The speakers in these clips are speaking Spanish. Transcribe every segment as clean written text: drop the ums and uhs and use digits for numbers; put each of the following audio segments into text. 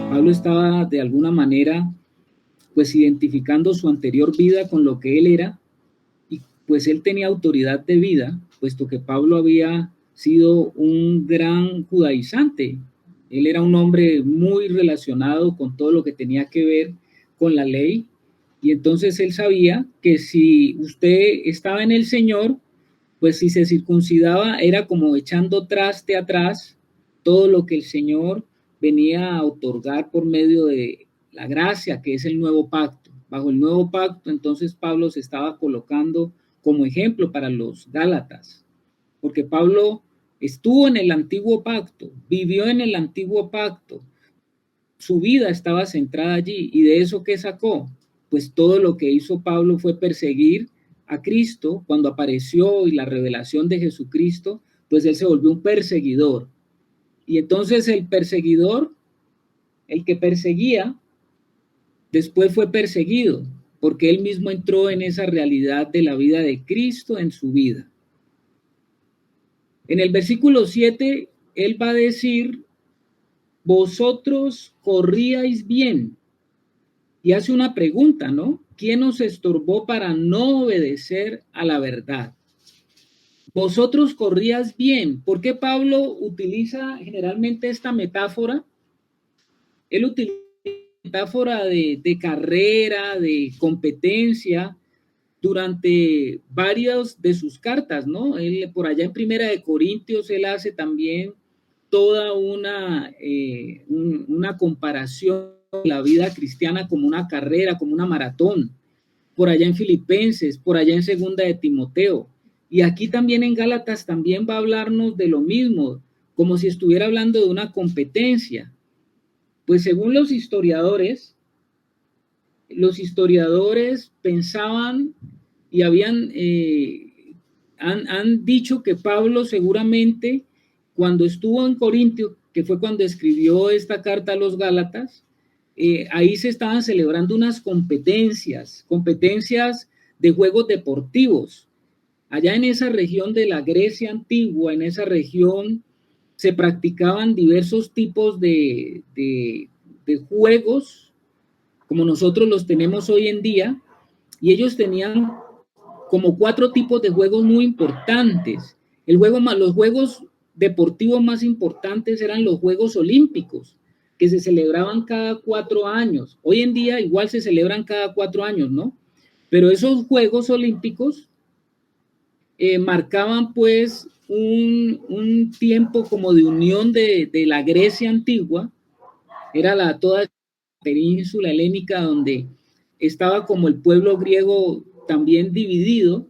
Pablo estaba de alguna manera pues identificando su anterior vida con lo que él era, y pues él tenía autoridad de vida, puesto que Pablo había sido un gran judaizante. Él era un hombre muy relacionado con todo lo que tenía que ver con la ley, y entonces él sabía que si usted estaba en el Señor, pues si se circuncidaba era como echando traste atrás todo lo que el Señor venía a otorgar por medio de la gracia, que es el nuevo pacto. Bajo el nuevo pacto, entonces Pablo se estaba colocando como ejemplo para los Gálatas, porque Pablo estuvo en el antiguo pacto, vivió en el antiguo pacto, su vida estaba centrada allí, y de eso que sacó, pues todo lo que hizo Pablo fue perseguir a Cristo. Cuando apareció y la revelación de Jesucristo, pues él se volvió un perseguidor, y entonces el perseguidor, el que perseguía, después fue perseguido, porque él mismo entró en esa realidad de la vida de Cristo en su vida. En el versículo 7, él va a decir: vosotros corríais bien. Y hace una pregunta, ¿no? ¿Quién os estorbó para no obedecer a la verdad? Vosotros corrías bien. ¿Por qué Pablo utiliza generalmente esta metáfora? Él utiliza metáfora de carrera, de competencia, durante varias de sus cartas, ¿no? Él, por allá en Primera de Corintios, él hace también toda una comparación de la vida cristiana como una carrera, como una maratón. Por allá en Filipenses, por allá en Segunda de Timoteo. Y aquí también en Gálatas también va a hablarnos de lo mismo, como si estuviera hablando de una competencia. Pues según los historiadores pensaban y han dicho que Pablo seguramente cuando estuvo en Corintio, que fue cuando escribió esta carta a los Gálatas, ahí se estaban celebrando unas competencias de juegos deportivos. Allá en esa región de la Grecia antigua, en esa región se practicaban diversos tipos de juegos como nosotros los tenemos hoy en día, y ellos tenían como 4 tipos de juegos muy importantes. Los juegos deportivos más importantes eran los Juegos Olímpicos, que se celebraban cada 4 años. Hoy en día igual se celebran cada 4 años, ¿no? Pero esos Juegos Olímpicos marcaban pues un tiempo como de unión de la Grecia antigua. Era toda la península helénica donde estaba como el pueblo griego también dividido,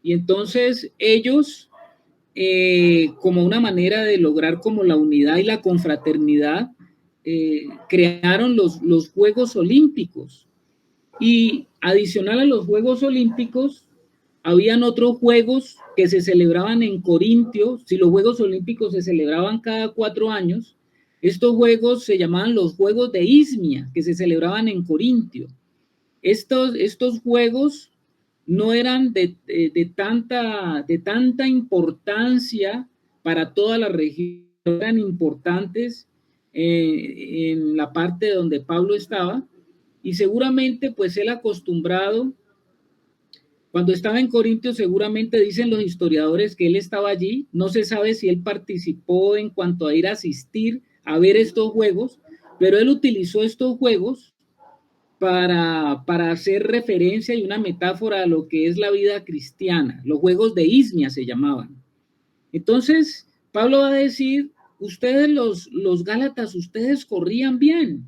y entonces ellos, como una manera de lograr como la unidad y la confraternidad, crearon los Juegos Olímpicos. Y adicional a los Juegos Olímpicos, habían otros juegos que se celebraban en Corintio. Si los Juegos Olímpicos se celebraban cada 4 años, estos juegos se llamaban los Juegos de Ismia, que se celebraban en Corintio. Estos juegos no eran de tanta importancia para toda la región, eran importantes en la parte donde Pablo estaba, y seguramente pues él acostumbrado, cuando estaba en Corintios, seguramente dicen los historiadores que él estaba allí. No se sabe si él participó en cuanto a ir a asistir a ver estos juegos, pero él utilizó estos juegos para hacer referencia y una metáfora a lo que es la vida cristiana. Los Juegos de Ismia se llamaban. Entonces, Pablo va a decir: ustedes los Gálatas, ustedes corrían bien.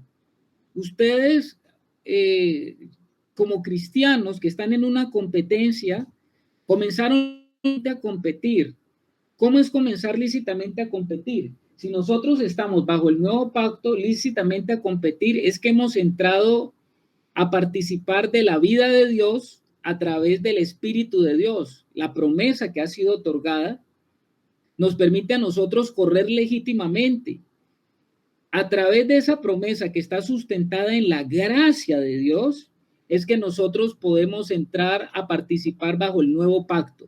Ustedes, como cristianos que están en una competencia, comenzaron a competir. ¿Cómo es comenzar lícitamente a competir? Si nosotros estamos bajo el nuevo pacto, lícitamente a competir es que hemos entrado a participar de la vida de Dios a través del Espíritu de Dios. La promesa que ha sido otorgada nos permite a nosotros correr legítimamente. A través de esa promesa que está sustentada en la gracia de Dios, es que nosotros podemos entrar a participar bajo el nuevo pacto.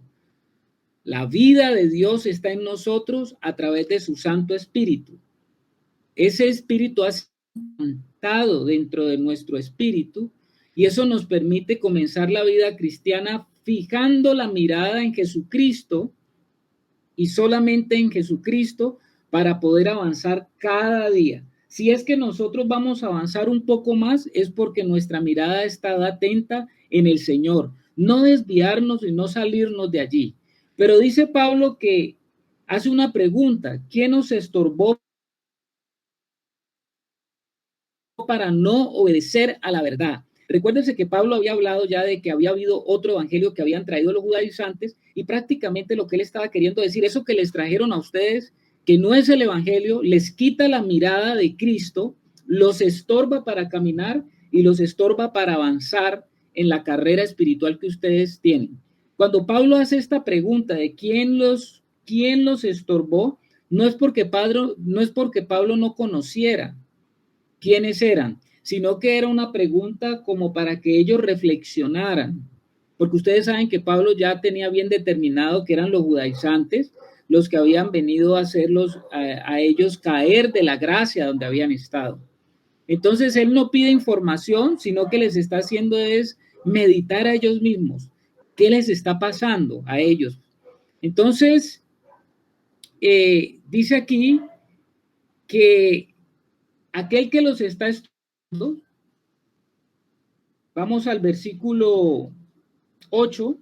La vida de Dios está en nosotros a través de su Santo Espíritu. Ese Espíritu ha sido implantado dentro de nuestro espíritu y eso nos permite comenzar la vida cristiana fijando la mirada en Jesucristo y solamente en Jesucristo para poder avanzar cada día. Si es que nosotros vamos a avanzar un poco más, es porque nuestra mirada está atenta en el Señor. No desviarnos y no salirnos de allí. Pero dice Pablo que hace una pregunta: ¿quién nos estorbó para no obedecer a la verdad? Recuérdense que Pablo había hablado ya de que había habido otro evangelio que habían traído los judaizantes y prácticamente lo que él estaba queriendo decir, eso que les trajeron a ustedes, que no es el evangelio, les quita la mirada de Cristo, los estorba para caminar y los estorba para avanzar en la carrera espiritual que ustedes tienen. Cuando Pablo hace esta pregunta de quién los estorbó, no es porque Pablo no conociera quiénes eran, sino que era una pregunta como para que ellos reflexionaran, porque ustedes saben que Pablo ya tenía bien determinado que eran los judaizantes los que habían venido a hacerlos a ellos caer de la gracia donde habían estado. Entonces él no pide información, sino que les está haciendo es meditar a ellos mismos, qué les está pasando a ellos. Entonces dice aquí que aquel que los está estudiando, vamos al versículo 8,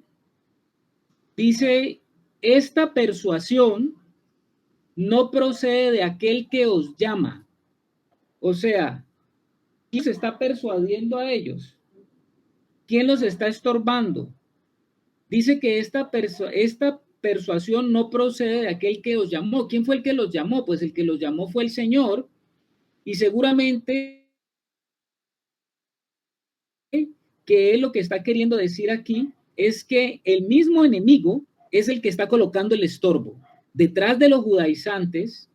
dice: esta persuasión no procede de aquel que os llama. O sea, ¿quién se está persuadiendo a ellos? ¿Quién los está estorbando? Dice que esta persuasión no procede de aquel que os llamó. ¿Quién fue el que los llamó? Pues el que los llamó fue el Señor, y seguramente que él lo que está queriendo decir aquí es que el mismo enemigo es el que está colocando el estorbo. Detrás de los judaizantes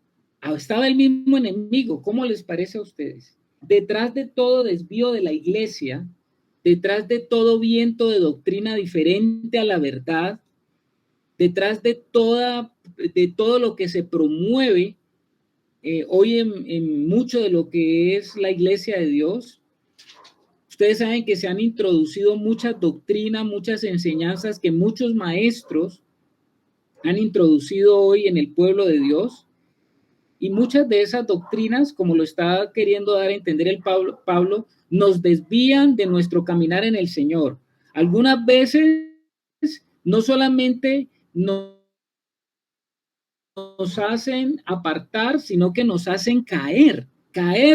estaba el mismo enemigo. ¿Cómo les parece a ustedes? Detrás de todo desvío de la iglesia, detrás de todo viento de doctrina diferente a la verdad, detrás de todo lo que se promueve hoy en mucho de lo que es la iglesia de Dios. Ustedes saben que se han introducido muchas doctrinas, muchas enseñanzas que muchos maestros han introducido hoy en el pueblo de Dios, y muchas de esas doctrinas, como lo está queriendo dar a entender el Pablo, nos desvían de nuestro caminar en el Señor. Algunas veces no solamente nos hacen apartar, sino que nos hacen caer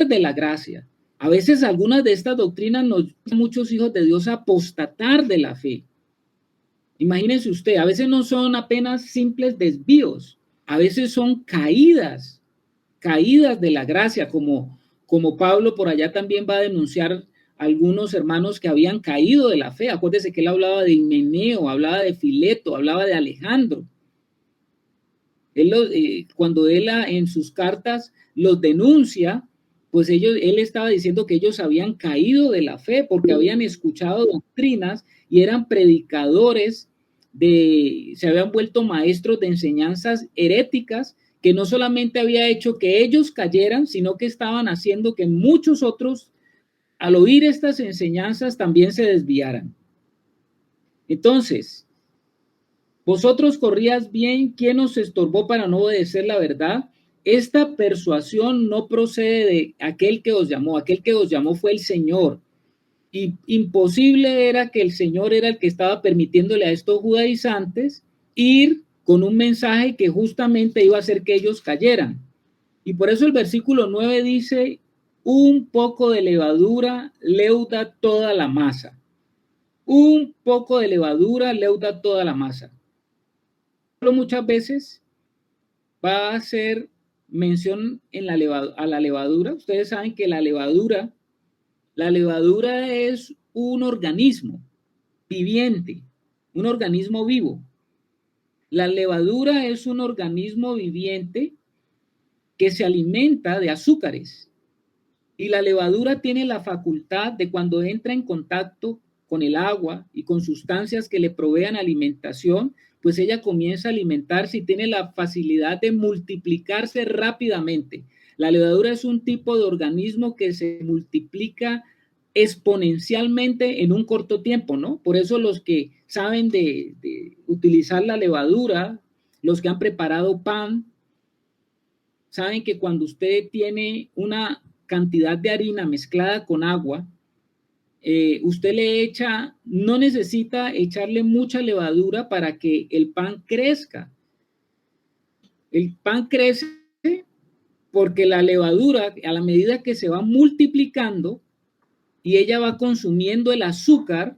de la gracia. A veces algunas de estas doctrinas nos llevan a muchos hijos de Dios a apostatar de la fe. Imagínense usted, a veces no son apenas simples desvíos, a veces son caídas de la gracia, como Pablo por allá también va a denunciar algunos hermanos que habían caído de la fe. Acuérdese que él hablaba de Himeneo, hablaba de Fileto, hablaba de Alejandro. Cuando él en sus cartas los denuncia, pues él estaba diciendo que ellos habían caído de la fe porque habían escuchado doctrinas y eran predicadores se habían vuelto maestros de enseñanzas heréticas que no solamente había hecho que ellos cayeran, sino que estaban haciendo que muchos otros, al oír estas enseñanzas, también se desviaran. Entonces, vosotros corrías bien, ¿quién os estorbó para no obedecer la verdad? Esta persuasión no procede de aquel que os llamó fue el Señor. Y imposible era que el Señor era el que estaba permitiéndole a estos judaizantes ir con un mensaje que justamente iba a hacer que ellos cayeran. Y por eso el versículo 9 dice: un poco de levadura leuda toda la masa. Un poco de levadura leuda toda la masa. Muchas veces va a hacer mención a la levadura. Ustedes saben que la levadura es un organismo viviente, un organismo vivo. La levadura es un organismo viviente que se alimenta de azúcares, y la levadura tiene la facultad de, cuando entra en contacto con el agua y con sustancias que le provean alimentación, pues ella comienza a alimentarse y tiene la facilidad de multiplicarse rápidamente. La levadura es un tipo de organismo que se multiplica exponencialmente en un corto tiempo, ¿no? Por eso los que saben de utilizar la levadura, los que han preparado pan, saben que cuando usted tiene una cantidad de harina mezclada con agua, usted le echa, no necesita echarle mucha levadura para que el pan crezca. El pan crece porque la levadura, a la medida que se va multiplicando y ella va consumiendo el azúcar,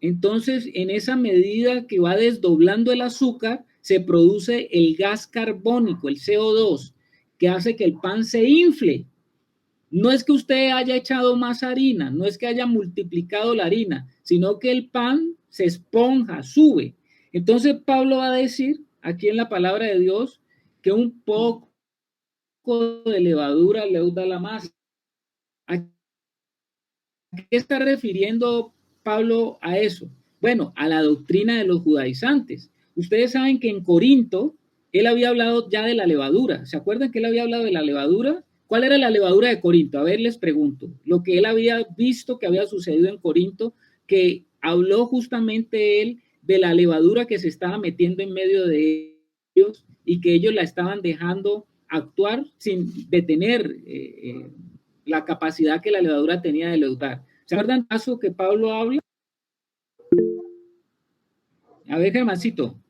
entonces en esa medida que va desdoblando el azúcar, se produce el gas carbónico, el CO2, que hace que el pan se infle. No es que usted haya echado más harina, no es que haya multiplicado la harina, sino que el pan se esponja, sube. Entonces Pablo va a decir aquí en la palabra de Dios que un poco de levadura leuda la masa. ¿A qué está refiriendo Pablo a eso? Bueno, a la doctrina de los judaizantes. Ustedes saben que en Corinto él había hablado ya de la levadura. ¿Se acuerdan que él había hablado de la levadura? ¿Cuál era la levadura de Corinto? A ver, les pregunto. Lo que él había visto que había sucedido en Corinto, que habló justamente él de la levadura que se estaba metiendo en medio de ellos y que ellos la estaban dejando actuar sin detener la capacidad que la levadura tenía de leudar. ¿Se acuerdan caso que Pablo habla? A ver, Germancito.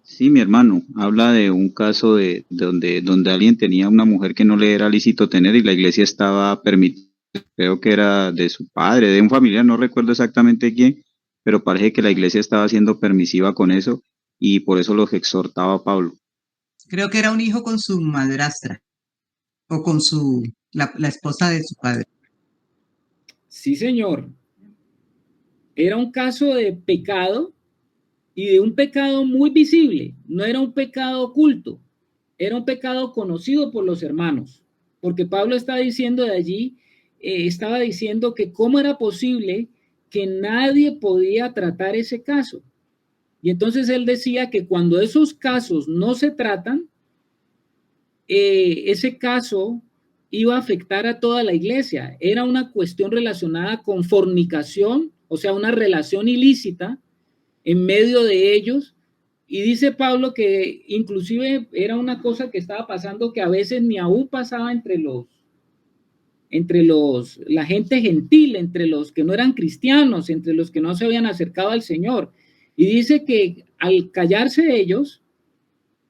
Sí, mi hermano, habla de un caso donde alguien tenía una mujer que no le era lícito tener y la iglesia estaba permitiendo, creo que era de su padre, de un familiar, no recuerdo exactamente quién, pero parece que la iglesia estaba siendo permisiva con eso y por eso los exhortaba Pablo. Creo que era un hijo con su madrastra o con la esposa de su padre. Sí, señor. Era un caso de pecado y de un pecado muy visible. No era un pecado oculto, era un pecado conocido por los hermanos. Porque Pablo estaba diciendo de allí, estaba diciendo que cómo era posible que nadie podía tratar ese caso. Y entonces él decía que cuando esos casos no se tratan, ese caso iba a afectar a toda la iglesia. Era una cuestión relacionada con fornicación, o sea, una relación ilícita en medio de ellos. Y dice Pablo que inclusive era una cosa que estaba pasando que a veces ni aún pasaba la gente gentil, entre los que no eran cristianos, entre los que no se habían acercado al Señor. Y dice que al callarse ellos,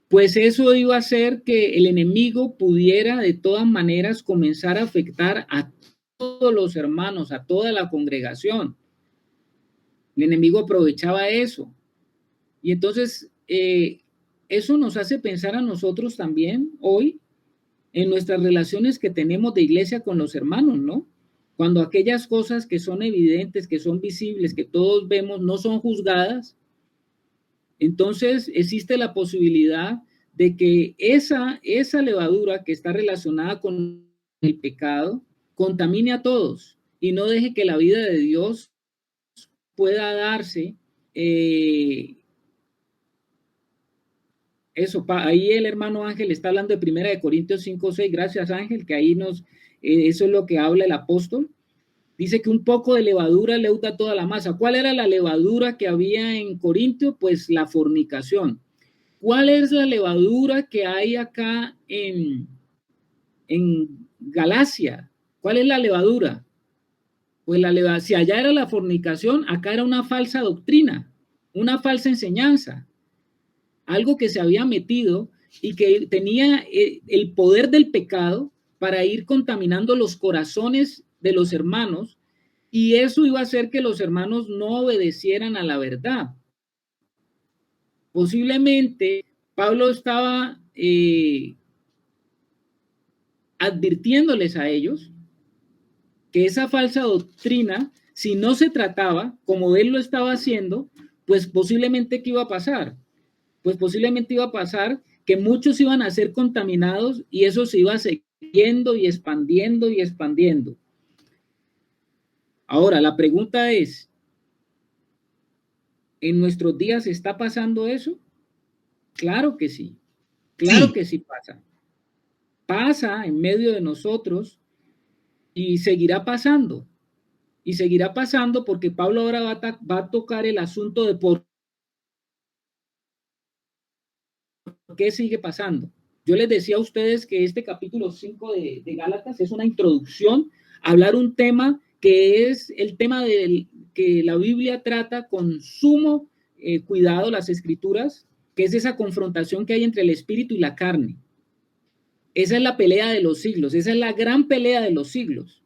pues eso iba a hacer que el enemigo pudiera de todas maneras comenzar a afectar a todos los hermanos, a toda la congregación. El enemigo aprovechaba eso. Y entonces eso nos hace pensar a nosotros también hoy en nuestras relaciones que tenemos de iglesia con los hermanos, ¿no? Cuando aquellas cosas que son evidentes, que son visibles, que todos vemos, no son juzgadas, entonces existe la posibilidad de que esa levadura que está relacionada con el pecado contamine a todos y no deje que la vida de Dios pueda darse. Eso, ahí el hermano Ángel está hablando de 1 Corintios 5:6. Gracias, Ángel, que ahí eso es lo que habla el apóstol. Dice que un poco de levadura leuda toda la masa. ¿Cuál era la levadura que había en Corintio? Pues la fornicación. ¿Cuál es la levadura que hay acá en Galacia? ¿Cuál es la levadura? Pues si allá era la fornicación, acá era una falsa doctrina, una falsa enseñanza, algo que se había metido y que tenía el poder del pecado para ir contaminando los corazones de los hermanos, y eso iba a hacer que los hermanos no obedecieran a la verdad. Posiblemente Pablo estaba advirtiéndoles a ellos que esa falsa doctrina, si no se trataba como él lo estaba haciendo, pues posiblemente ¿qué iba a pasar? Pues posiblemente iba a pasar que muchos iban a ser contaminados y eso se iba siguiendo y expandiendo y expandiendo. Ahora, la pregunta es, ¿En nuestros días está pasando eso? Claro que sí, claro que sí pasa. Pasa en medio de nosotros y seguirá pasando. Y seguirá pasando porque Pablo ahora va a tocar el asunto de por qué sigue pasando. Yo les decía a ustedes que este capítulo 5 de Gálatas es una introducción a hablar un tema que es el tema que la Biblia trata con sumo cuidado, las escrituras, que es esa confrontación que hay entre el espíritu y la carne. Esa es la pelea de los siglos, esa es la gran pelea de los siglos,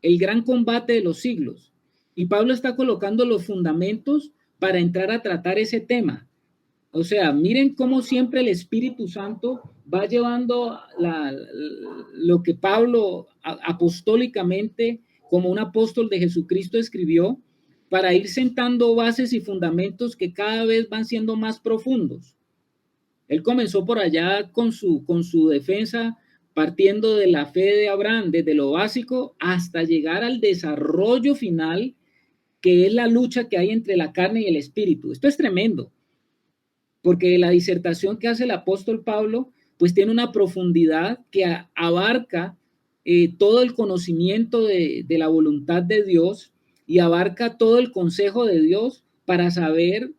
el gran combate de los siglos. Y Pablo está colocando los fundamentos para entrar a tratar ese tema. O sea, miren cómo siempre el Espíritu Santo va llevando lo que Pablo apostólicamente, como un apóstol de Jesucristo, escribió, para ir sentando bases y fundamentos que cada vez van siendo más profundos. Él comenzó por allá con su defensa, partiendo de la fe de Abraham, desde lo básico hasta llegar al desarrollo final, que es la lucha que hay entre la carne y el espíritu. Esto es tremendo, porque la disertación que hace el apóstol Pablo, pues tiene una profundidad que abarca todo el conocimiento de la voluntad de Dios y abarca todo el consejo de Dios para saber,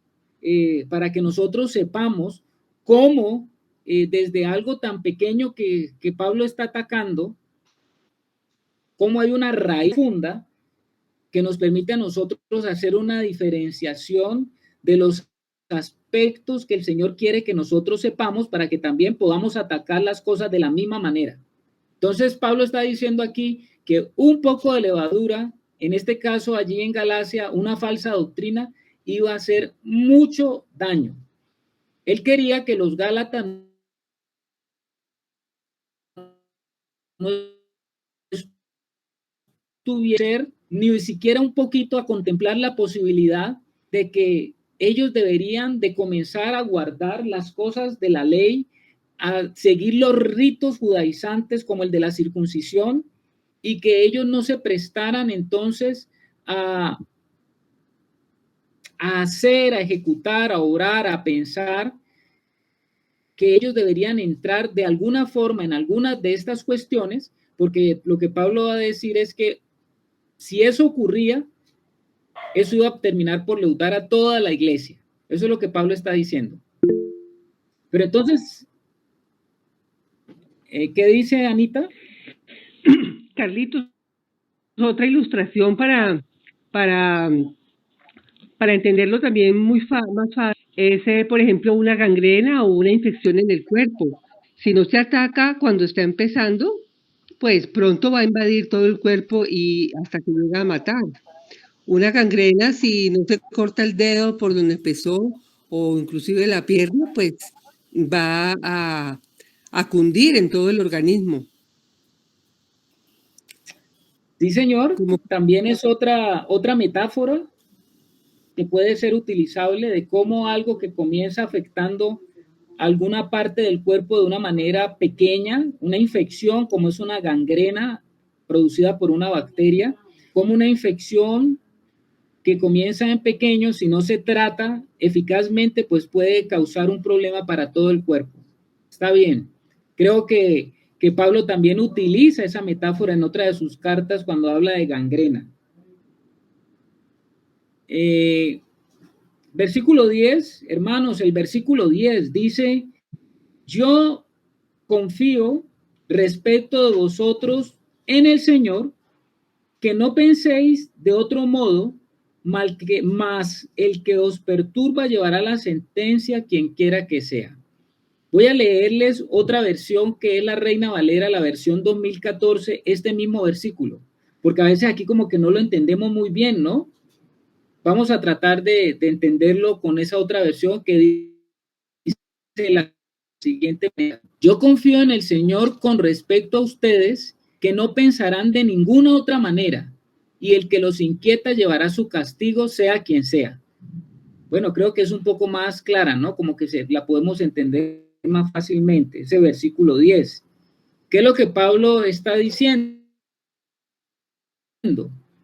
para que nosotros sepamos cómo desde algo tan pequeño que Pablo está atacando, cómo hay una raíz profunda que nos permite a nosotros hacer una diferenciación de los aspectos que el Señor quiere que nosotros sepamos para que también podamos atacar las cosas de la misma manera. Entonces, Pablo está diciendo aquí que un poco de levadura, en este caso allí en Galacia, una falsa doctrina, iba a hacer mucho daño. Él quería que los gálatas no tuviesen ni siquiera un poquito a contemplar la posibilidad de que ellos deberían de comenzar a guardar las cosas de la ley, a seguir los ritos judaizantes como el de la circuncisión, y que ellos no se prestaran entonces a hacer, a ejecutar, a orar, a pensar, que ellos deberían entrar de alguna forma en algunas de estas cuestiones, porque lo que Pablo va a decir es que si eso ocurría, eso iba a terminar por leudar a toda la iglesia. Eso es lo que Pablo está diciendo. Pero entonces, ¿qué dice Anita? Carlitos, otra ilustración para, para entenderlo también más fácil es, por ejemplo, una gangrena o una infección en el cuerpo. Si no se ataca cuando está empezando, pues pronto va a invadir todo el cuerpo y hasta que llega a matar. Una gangrena, si no se corta el dedo por donde empezó o inclusive la pierna, pues va a cundir en todo el organismo. Sí, señor. También es otra metáfora que puede ser utilizable de cómo algo que comienza afectando alguna parte del cuerpo de una manera pequeña, una infección como es una gangrena producida por una bacteria, como una infección que comienza en pequeño, si no se trata eficazmente, pues puede causar un problema para todo el cuerpo. Está bien. Creo que Pablo también utiliza esa metáfora en otra de sus cartas cuando habla de gangrena. Versículo 10, hermanos, el versículo 10 dice, yo confío respecto de vosotros en el Señor, que no penséis de otro modo, más el que os perturba llevará la sentencia quien quiera que sea. Voy a leerles otra versión que es la Reina Valera, la versión 2014, este mismo versículo, porque a veces aquí como que no lo entendemos muy bien, ¿no? Vamos a tratar de entenderlo con esa otra versión que dice la siguiente manera. Yo confío en el Señor con respecto a ustedes, que no pensarán de ninguna otra manera, y el que los inquieta llevará su castigo, sea quien sea. Bueno, creo que es un poco más clara, ¿no? Como que la podemos entender más fácilmente, ese versículo 10. ¿Qué es lo que Pablo está diciendo?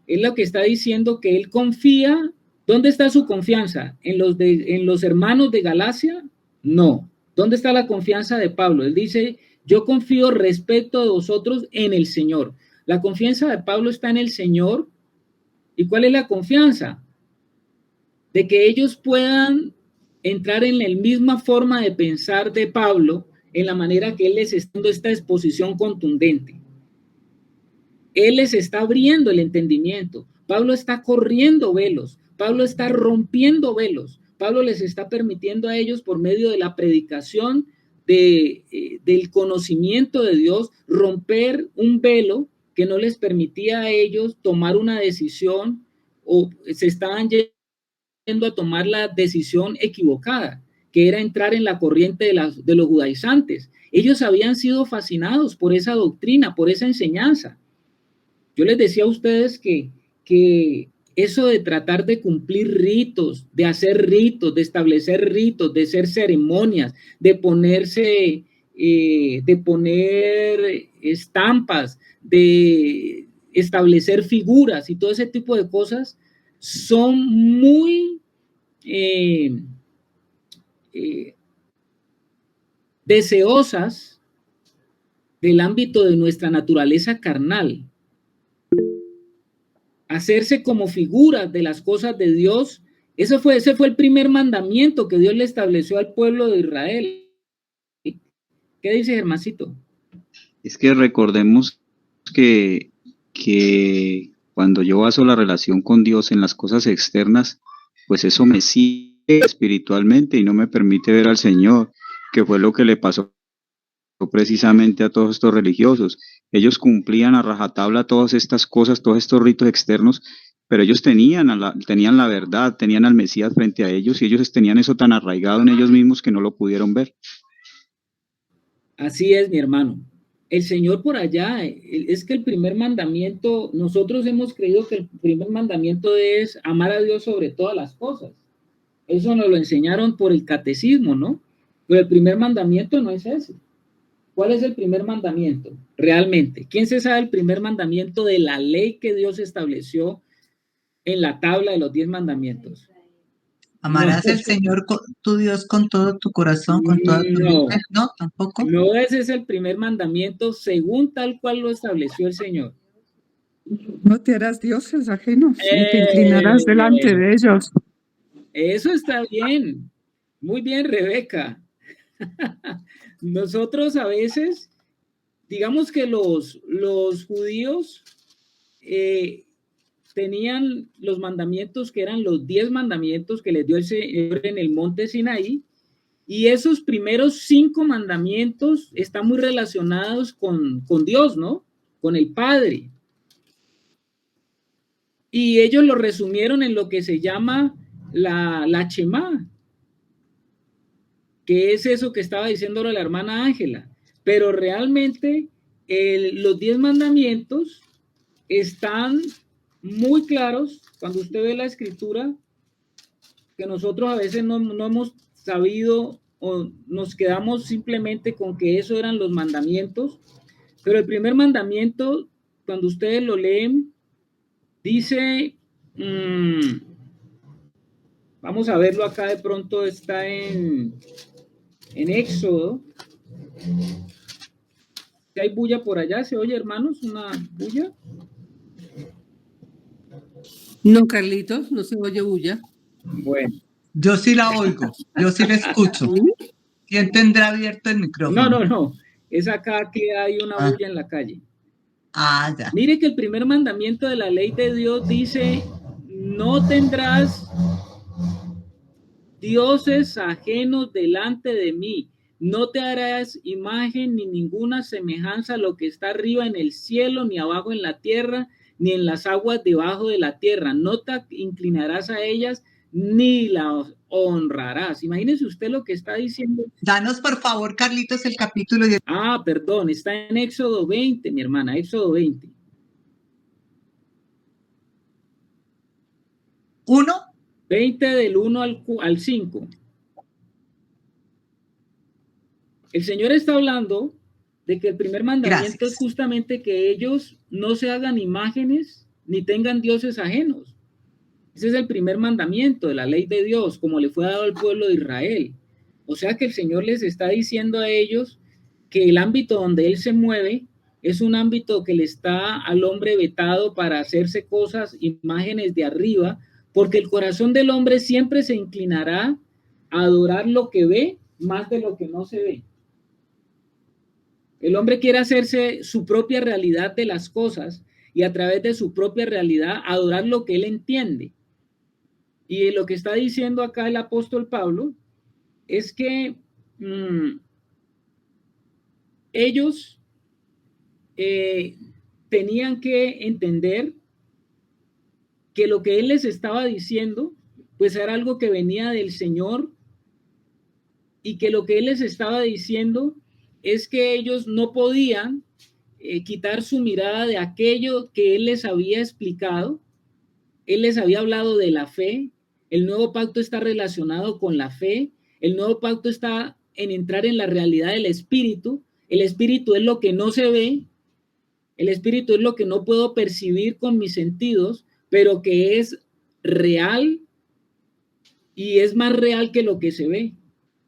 Es lo que está diciendo que él confía ¿Dónde está su confianza? ¿En los hermanos de Galacia? No. ¿Dónde está la confianza de Pablo? Él dice, yo confío respecto de vosotros en el Señor. La confianza de Pablo está en el Señor. ¿Y cuál es la confianza? De que ellos puedan entrar en la misma forma de pensar de Pablo, en la manera que él les está dando esta exposición contundente. Él les está abriendo el entendimiento. Pablo está corriendo velos. Pablo está rompiendo velos. Pablo les está permitiendo a ellos, por medio de la predicación del conocimiento de Dios, romper un velo que no les permitía a ellos tomar una decisión, o se estaban yendo a tomar la decisión equivocada, que era entrar en la corriente de los judaizantes. Ellos habían sido fascinados por esa doctrina, por esa enseñanza. Yo les decía a ustedes que eso de tratar de cumplir ritos, de hacer ritos, de establecer ritos, de hacer ceremonias, de ponerse, de poner estampas, de establecer figuras y todo ese tipo de cosas, son muy deseosas del ámbito de nuestra naturaleza carnal. Hacerse como figuras de las cosas de Dios, ese fue el primer mandamiento que Dios le estableció al pueblo de Israel. ¿Qué dice Germancito? Es que recordemos que cuando yo baso la relación con Dios en las cosas externas, pues eso me sigue espiritualmente y no me permite ver al Señor, que fue lo que le pasó precisamente a todos estos religiosos. Ellos cumplían a rajatabla todas estas cosas, todos estos ritos externos, pero ellos tenían la verdad, tenían al Mesías frente a ellos y ellos tenían eso tan arraigado en ellos mismos que no lo pudieron ver. Así es, mi hermano. El Señor por allá, es que el primer mandamiento, nosotros hemos creído que el primer mandamiento es amar a Dios sobre todas las cosas. Eso nos lo enseñaron por el catecismo, ¿no? Pero el primer mandamiento no es ese. ¿Cuál es el primer mandamiento? Realmente, ¿quién se sabe el primer mandamiento de la ley que Dios estableció en la tabla de los 10 mandamientos? Amarás al Señor tu Dios con todo tu corazón, con toda tu mente. No, tampoco. No, ese es el primer mandamiento según tal cual lo estableció el Señor. No te harás dioses ajenos, ni te inclinarás delante de ellos. Eso está bien. Muy bien, Rebeca. Nosotros a veces, digamos que los judíos tenían los mandamientos que eran los 10 mandamientos que les dio el Señor en el monte Sinaí, y esos primeros 5 mandamientos están muy relacionados con Dios, ¿no? Con el Padre. Y ellos lo resumieron en lo que se llama la Shema, que es eso que estaba diciéndole la hermana Ángela. Pero realmente los 10 mandamientos están muy claros cuando usted ve la escritura, que nosotros a veces no hemos sabido o nos quedamos simplemente con que eso eran los mandamientos. Pero el primer mandamiento, cuando ustedes lo leen, dice, vamos a verlo acá, de pronto está en Éxodo. ¿Hay bulla por allá? ¿Se oye, hermanos, una bulla? No, Carlitos, no se oye bulla. Bueno. Yo sí la oigo, yo sí la escucho. ¿Quién tendrá abierto el micrófono? No. Es acá que hay una bulla en la calle. Ya. Mire que el primer mandamiento de la ley de Dios dice, no tendrás dioses ajenos delante de mí. No te harás imagen ni ninguna semejanza a lo que está arriba en el cielo, ni abajo en la tierra, ni en las aguas debajo de la tierra. No te inclinarás a ellas, ni las honrarás. Imagínese usted lo que está diciendo. Danos, por favor, Carlitos, el capítulo. Perdón, está en Éxodo 20, mi hermana, Éxodo 20. 1. 20 del 1 al 5. El Señor está hablando de que el primer mandamiento es justamente que ellos no se hagan imágenes ni tengan dioses ajenos. Ese es el primer mandamiento de la ley de Dios, como le fue dado al pueblo de Israel. O sea que el Señor les está diciendo a ellos que el ámbito donde Él se mueve es un ámbito que le está al hombre vetado para hacerse cosas, imágenes de arriba, porque el corazón del hombre siempre se inclinará a adorar lo que ve más de lo que no se ve. El hombre quiere hacerse su propia realidad de las cosas y a través de su propia realidad adorar lo que él entiende. Y lo que está diciendo acá el apóstol Pablo es que ellos tenían que entender que lo que él les estaba diciendo pues era algo que venía del Señor, y que lo que él les estaba diciendo es que ellos no podían quitar su mirada de aquello que él les había explicado. Él les había hablado de la fe. El nuevo pacto está relacionado con la fe. El nuevo pacto está en entrar en la realidad del espíritu. El espíritu es lo que no se ve. El espíritu es lo que no puedo percibir con mis sentidos, pero que es real y es más real que lo que se ve.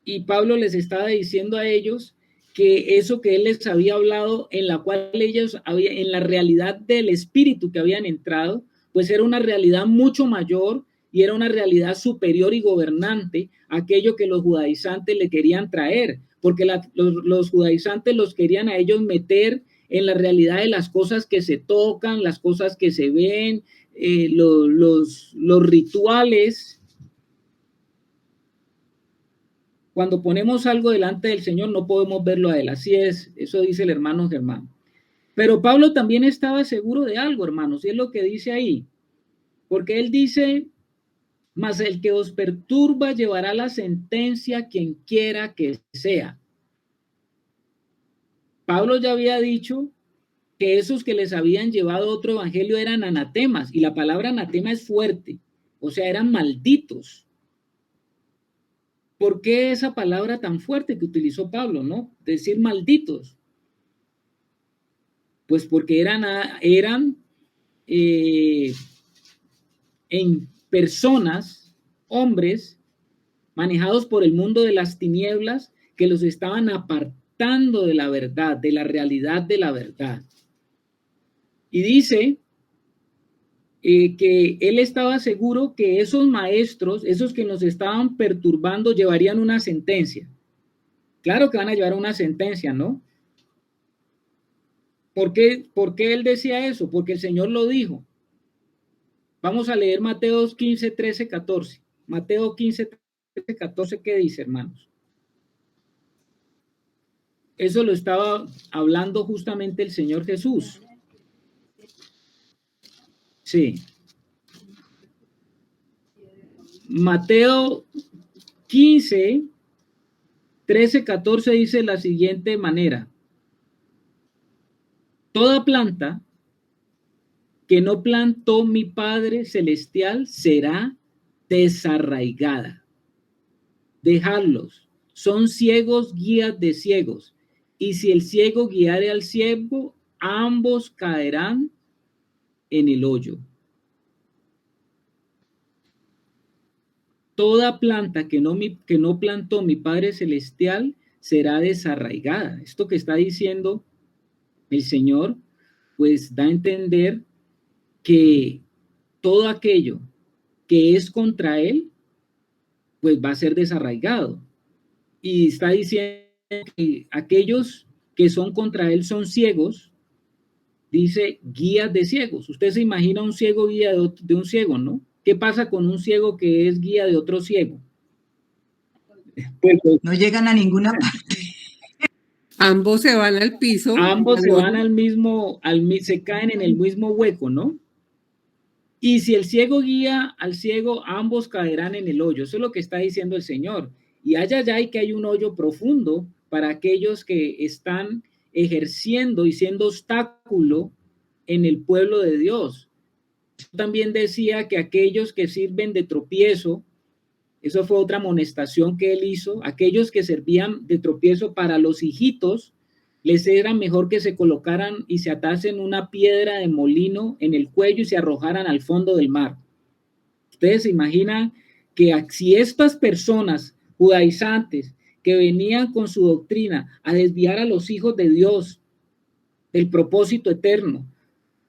Y Pablo les estaba diciendo a ellos que eso que él les había hablado, en la cual ellos habían, en la realidad del espíritu que habían entrado, pues era una realidad mucho mayor y era una realidad superior y gobernante a aquello que los judaizantes le querían traer, porque los judaizantes los querían a ellos meter en la realidad de las cosas que se tocan, las cosas que se ven, los rituales. Cuando ponemos algo delante del Señor no podemos verlo a él, así es, eso dice el hermano Germán. Pero Pablo también estaba seguro de algo, hermanos, y es lo que dice ahí, porque él dice, mas el que os perturba llevará la sentencia quien quiera que sea. Pablo ya había dicho que esos que les habían llevado otro evangelio eran anatemas, y la palabra anatema es fuerte, o sea, eran malditos. ¿Por qué esa palabra tan fuerte que utilizó Pablo, no? Decir malditos. Pues porque eran en personas, hombres, manejados por el mundo de las tinieblas, que los estaban apartando de la verdad, de la realidad de la verdad. Y dice que él estaba seguro que esos maestros, esos que nos estaban perturbando, llevarían una sentencia. Claro que van a llevar una sentencia, ¿no? ¿Por qué él decía eso? Porque el Señor lo dijo. Vamos a leer Mateo 15, 13, 14. Mateo 15, 13, 14, ¿qué dice, hermanos? Eso lo estaba hablando justamente el Señor Jesús. Sí. Mateo 15, 13, 14 dice de la siguiente manera. Toda planta que no plantó mi Padre Celestial será desarraigada. Dejadlos. Son ciegos guías de ciegos. Y si el ciego guiare al ciego, ambos caerán en el hoyo. Toda planta que no plantó mi Padre Celestial será desarraigada. Esto que está diciendo el Señor, pues da a entender que todo aquello que es contra Él, pues va a ser desarraigado. Y está diciendo que aquellos que son contra Él son ciegos, dice guías de ciegos. Usted se imagina un ciego guía de un ciego, ¿no? ¿Qué pasa con un ciego que es guía de otro ciego? Pues, no llegan a ninguna parte. Ambos se van al piso. Ambos se van se caen en el mismo hueco, ¿no? Y si el ciego guía al ciego, ambos caerán en el hoyo. Eso es lo que está diciendo el Señor. Y allá hay que hay un hoyo profundo para aquellos que están ejerciendo y siendo obstáculo en el pueblo de Dios. También decía que aquellos que sirven de tropiezo, eso fue otra amonestación que él hizo, aquellos que servían de tropiezo para los hijitos, les era mejor que se colocaran y se atasen una piedra de molino en el cuello y se arrojaran al fondo del mar. Ustedes se imaginan que si estas personas judaizantes que venían con su doctrina a desviar a los hijos de Dios del propósito eterno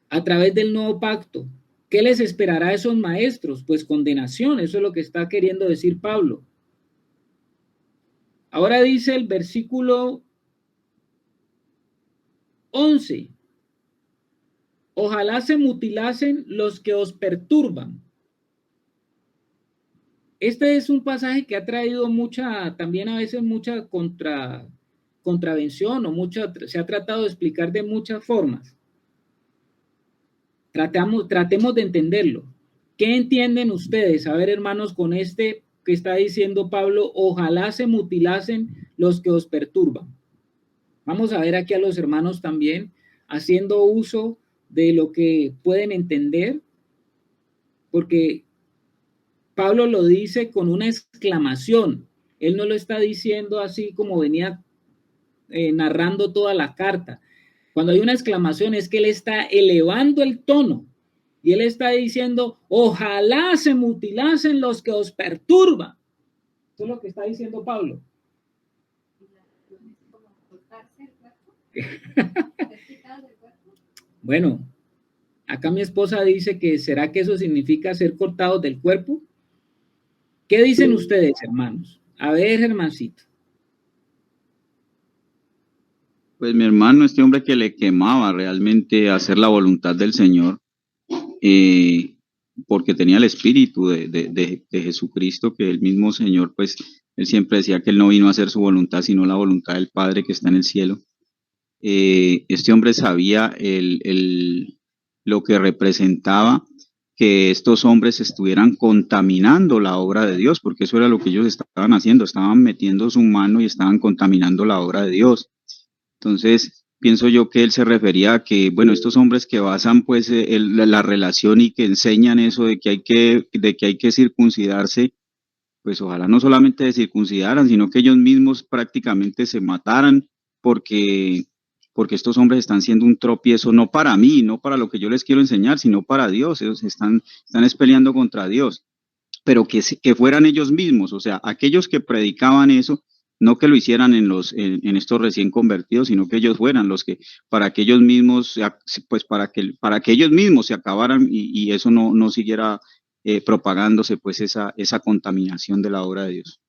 a través del nuevo pacto, ¿qué les esperará a esos maestros? Pues condenación, eso es lo que está queriendo decir Pablo. Ahora dice el versículo 11, ojalá se mutilasen los que os perturban. Este es un pasaje que ha traído también a veces mucha contravención o se ha tratado de explicar de muchas formas. Tratemos de entenderlo. ¿Qué entienden ustedes? A ver, hermanos, con este que está diciendo Pablo, ojalá se mutilasen los que os perturban. Vamos a ver aquí a los hermanos también haciendo uso de lo que pueden entender, porque Pablo lo dice con una exclamación. Él no lo está diciendo así como venía narrando toda la carta. Cuando hay una exclamación es que él está elevando el tono y él está diciendo, ojalá se mutilasen los que os perturban. Eso es lo que está diciendo Pablo. Bueno, acá mi esposa dice que ¿será que eso significa ser cortados del cuerpo? ¿Qué dicen ustedes, hermanos? A ver, hermancito. Pues mi hermano, este hombre que le quemaba realmente hacer la voluntad del Señor, porque tenía el espíritu de Jesucristo, que el mismo Señor, pues, él siempre decía que él no vino a hacer su voluntad, sino la voluntad del Padre que está en el cielo. Este hombre sabía lo que representaba que estos hombres estuvieran contaminando la obra de Dios, porque eso era lo que ellos estaban haciendo, estaban metiendo su mano y estaban contaminando la obra de Dios. Entonces, pienso yo que él se refería a que, bueno, estos hombres que basan pues la relación y que enseñan eso de que hay que circuncidarse, pues ojalá no solamente se circuncidaran, sino que ellos mismos prácticamente se mataran porque estos hombres están siendo un tropiezo, no para mí, no para lo que yo les quiero enseñar, sino para Dios. Ellos están peleando contra Dios, pero que fueran ellos mismos, o sea, aquellos que predicaban eso, no que lo hicieran en estos recién convertidos, sino que ellos fueran los que, para que ellos mismos, pues para que ellos mismos se acabaran y eso no siguiera propagándose pues esa contaminación de la obra de Dios.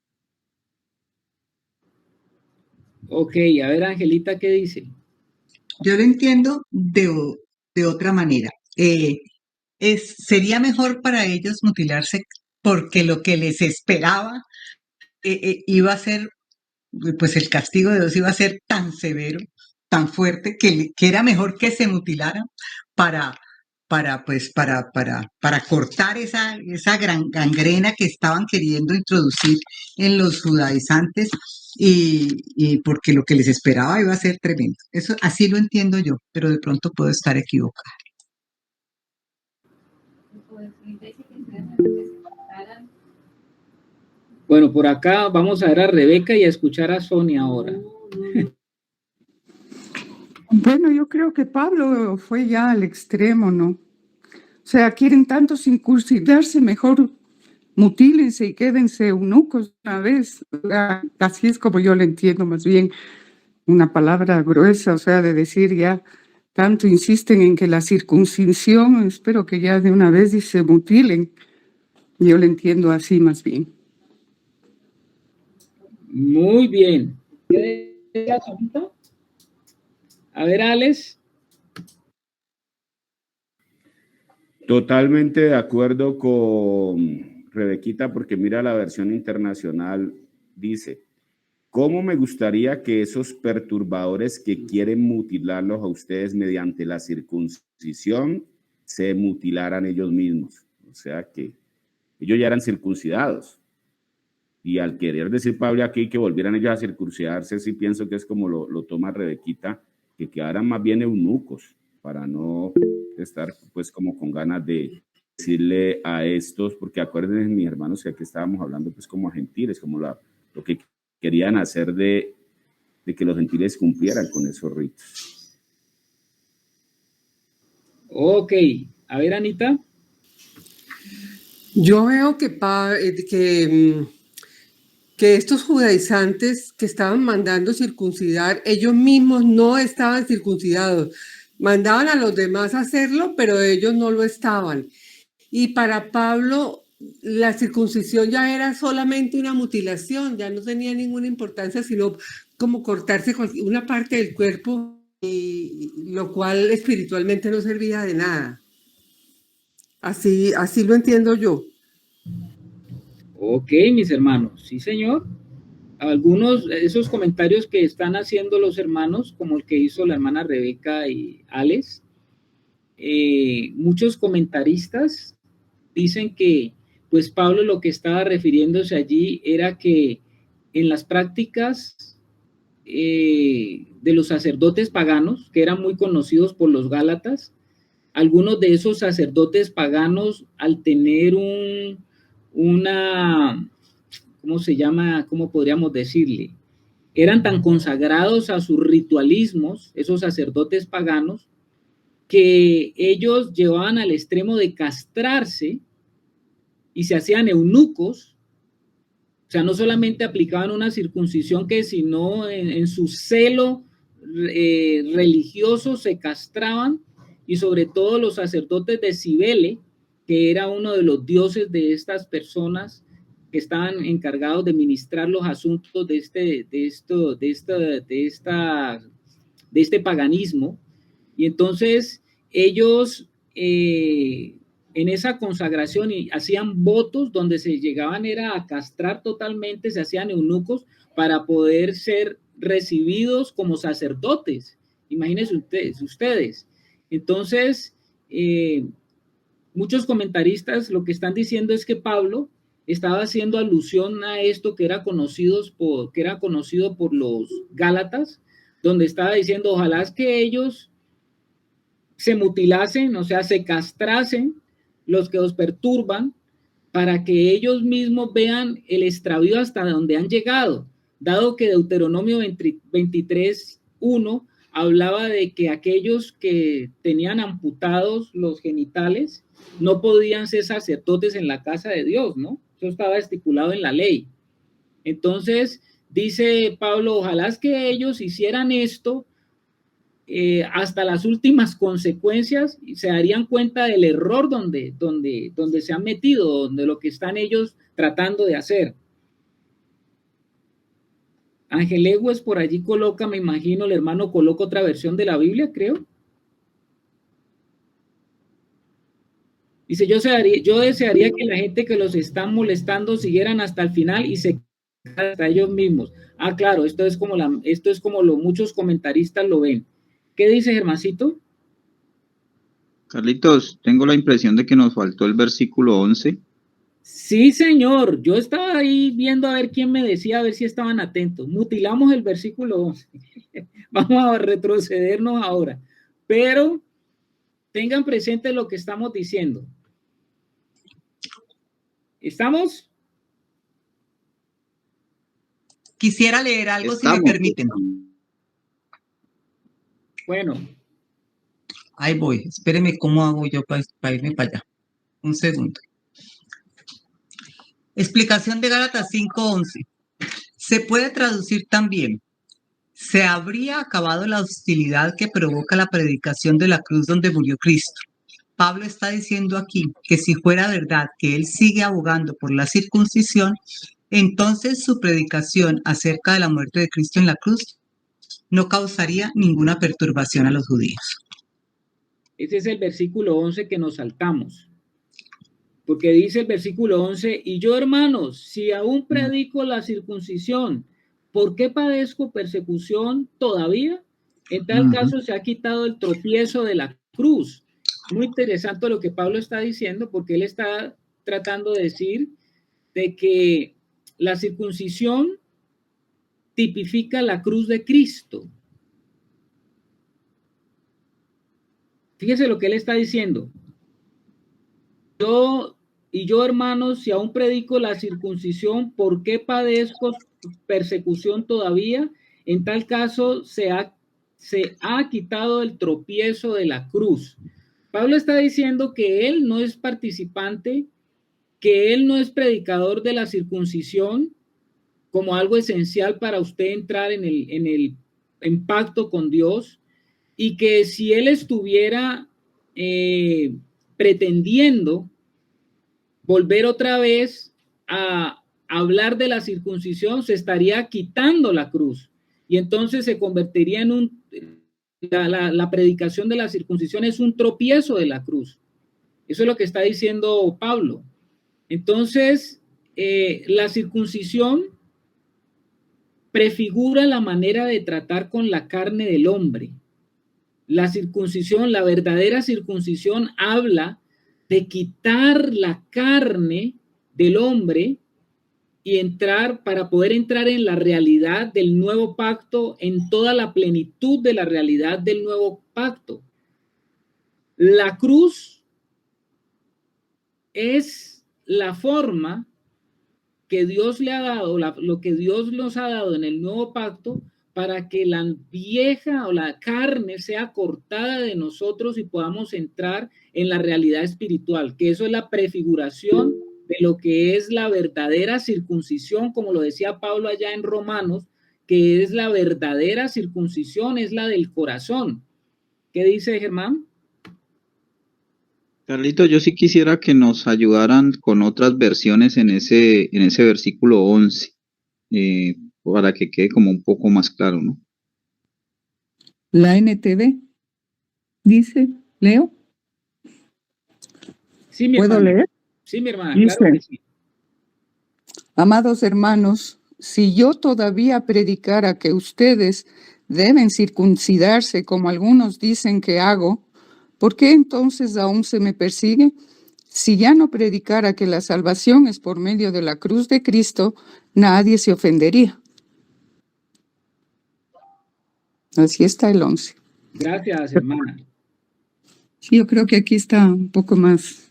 Ok, a ver, Angelita, ¿qué dice? Yo lo entiendo de otra manera. Sería mejor para ellos mutilarse porque lo que les esperaba iba a ser, pues el castigo de Dios iba a ser tan severo, tan fuerte, que era mejor que se mutilaran para, para cortar esa gran gangrena que estaban queriendo introducir en los judaizantes y porque lo que les esperaba iba a ser tremendo. Eso así lo entiendo yo, pero de pronto puedo estar equivocada. Bueno, por acá vamos a ver a Rebeca y a escuchar a Sonia ahora. Bueno, yo creo que Pablo fue ya al extremo, ¿no? O sea, quieren tanto circuncidarse, mejor mutílense y quédense eunucos una vez. Así es como yo lo entiendo, más bien una palabra gruesa, o sea, de decir ya, tanto insisten en que la circuncisión, espero que ya de una vez se mutilen. Yo lo entiendo así más bien. Muy bien. ¿Qué decías ahorita? A ver, Alex. Totalmente de acuerdo con Rebequita, porque mira la versión internacional, dice, ¿cómo me gustaría que esos perturbadores que quieren mutilarlos a ustedes mediante la circuncisión se mutilaran ellos mismos? O sea que ellos ya eran circuncidados. Y al querer decir Pablo aquí que volvieran ellos a circuncidarse, sí pienso que es como lo toma Rebequita, que quedaran más bien eunucos para no estar pues como con ganas de decirle a estos, porque acuérdense mis hermanos que aquí estábamos hablando pues como a gentiles, como lo que querían hacer de que los gentiles cumplieran con esos ritos. Ok, a ver, Anita. Yo veo que estos judaizantes que estaban mandando circuncidar, ellos mismos no estaban circuncidados. Mandaban a los demás a hacerlo, pero ellos no lo estaban. Y para Pablo, la circuncisión ya era solamente una mutilación, ya no tenía ninguna importancia, sino como cortarse una parte del cuerpo, y lo cual espiritualmente no servía de nada. Así lo entiendo yo. Ok, mis hermanos, sí, señor. Algunos de esos comentarios que están haciendo los hermanos, como el que hizo la hermana Rebeca y Alex, muchos comentaristas dicen que pues Pablo lo que estaba refiriéndose allí era que en las prácticas de los sacerdotes paganos, que eran muy conocidos por los gálatas, algunos de esos sacerdotes paganos, al tener una, ¿cómo se llama? ¿Cómo podríamos decirle? Eran tan consagrados a sus ritualismos, esos sacerdotes paganos, que ellos llevaban al extremo de castrarse y se hacían eunucos. O sea, no solamente aplicaban una circuncisión, que sino en su celo religioso se castraban, y sobre todo los sacerdotes de Cibele, que era uno de los dioses de estas personas que estaban encargados de ministrar los asuntos de este paganismo. Y entonces ellos en esa consagración y hacían votos donde se llegaban era a castrar totalmente, se hacían eunucos para poder ser recibidos como sacerdotes. Imagínense ustedes. Entonces, muchos comentaristas lo que están diciendo es que Pablo estaba haciendo alusión a esto que era conocido por los gálatas, donde estaba diciendo, ojalá es que ellos se mutilasen, o sea, se castrasen los que os perturban, para que ellos mismos vean el extravío hasta donde han llegado, dado que Deuteronomio 23:1 hablaba de que aquellos que tenían amputados los genitales no podían ser sacerdotes en la casa de Dios, ¿no? Eso estaba estipulado en la ley. Entonces, dice Pablo, ojalá es que ellos hicieran esto hasta las últimas consecuencias, y se darían cuenta del error donde se han metido, donde lo que están ellos tratando de hacer. Ángel Egues por allí coloca, me imagino, el hermano coloca otra versión de la Biblia, creo. Dice, yo desearía que la gente que los están molestando siguieran hasta el final y se hasta ellos mismos. Ah, claro, esto es como muchos comentaristas lo ven. ¿Qué dice Germancito? Carlitos, tengo la impresión de que nos faltó el versículo 11. Sí, señor. Yo estaba ahí viendo a ver quién me decía, a ver si estaban atentos. Mutilamos el versículo 11. Vamos a retrocedernos ahora. Pero tengan presente lo que estamos diciendo. ¿Estamos? Quisiera leer algo, si me permiten. Bueno. Ahí voy. Espéreme, ¿cómo hago yo para irme para allá? Un segundo. Explicación de Gálatas 5:11. Se puede traducir también: se habría acabado la hostilidad que provoca la predicación de la cruz donde murió Cristo. Pablo está diciendo aquí que si fuera verdad que él sigue abogando por la circuncisión, entonces su predicación acerca de la muerte de Cristo en la cruz no causaría ninguna perturbación a los judíos. Ese es el versículo 11 que nos saltamos. Porque dice el versículo 11, y yo, hermanos, si aún predico la circuncisión, ¿por qué padezco persecución todavía? En tal caso se ha quitado el tropiezo de la cruz. Muy interesante lo que Pablo está diciendo, porque él está tratando de decir de que la circuncisión tipifica la cruz de Cristo. Fíjese lo que él está diciendo. Yo, hermanos, si aún predico la circuncisión, ¿por qué padezco persecución todavía? En tal caso, se ha quitado el tropiezo de la cruz. Pablo está diciendo que él no es participante que él no es predicador de la circuncisión como algo esencial para usted entrar en pacto con Dios, y que si él estuviera pretendiendo volver otra vez a hablar de la circuncisión, se estaría quitando la cruz, y entonces se convertiría en la predicación de la circuncisión es un tropiezo de la cruz. Eso es lo que está diciendo Pablo. Entonces, la circuncisión prefigura la manera de tratar con la carne del hombre. La circuncisión, la verdadera circuncisión, habla de quitar la carne del hombre y para poder entrar en la realidad del nuevo pacto, en toda la plenitud de la realidad del nuevo pacto. La cruz es la forma que Dios le ha dado, lo que Dios nos ha dado en el nuevo pacto, para que la vieja o la carne sea cortada de nosotros y podamos entrar en la realidad espiritual, que eso es la prefiguración de lo que es la verdadera circuncisión, como lo decía Pablo allá en Romanos, que es la verdadera circuncisión, es la del corazón. ¿Qué dice Germán? Carlito, yo sí quisiera que nos ayudaran con otras versiones en ese versículo 11, para que quede como un poco más claro, ¿no? La NTV dice, ¿leo? Sí, mi ¿Puedo hermana. leer? Sí, mi hermana, Dice, claro que sí. amados hermanos, si yo todavía predicara que ustedes deben circuncidarse como algunos dicen que hago, ¿por qué entonces aún se me persigue? Si ya no predicara que la salvación es por medio de la cruz de Cristo, nadie se ofendería. Así está el 11. Gracias, hermana. Sí, yo creo que aquí está un poco más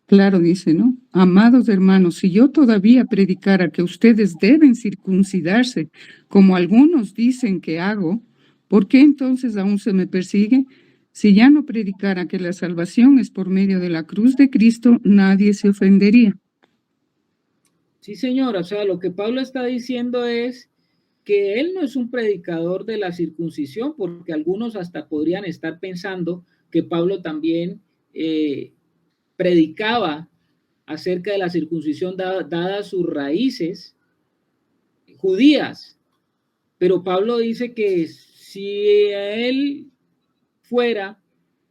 claro, dice, ¿no? Amados hermanos, si yo todavía predicara que ustedes deben circuncidarse, como algunos dicen que hago, ¿por qué entonces aún se me persigue? Si ya no predicara que la salvación es por medio de la cruz de Cristo, nadie se ofendería. Sí, señora, o sea, lo que Pablo está diciendo es que él no es un predicador de la circuncisión, porque algunos hasta podrían estar pensando que Pablo también predicaba acerca de la circuncisión dadas sus raíces judías. Pero Pablo dice que si él fuera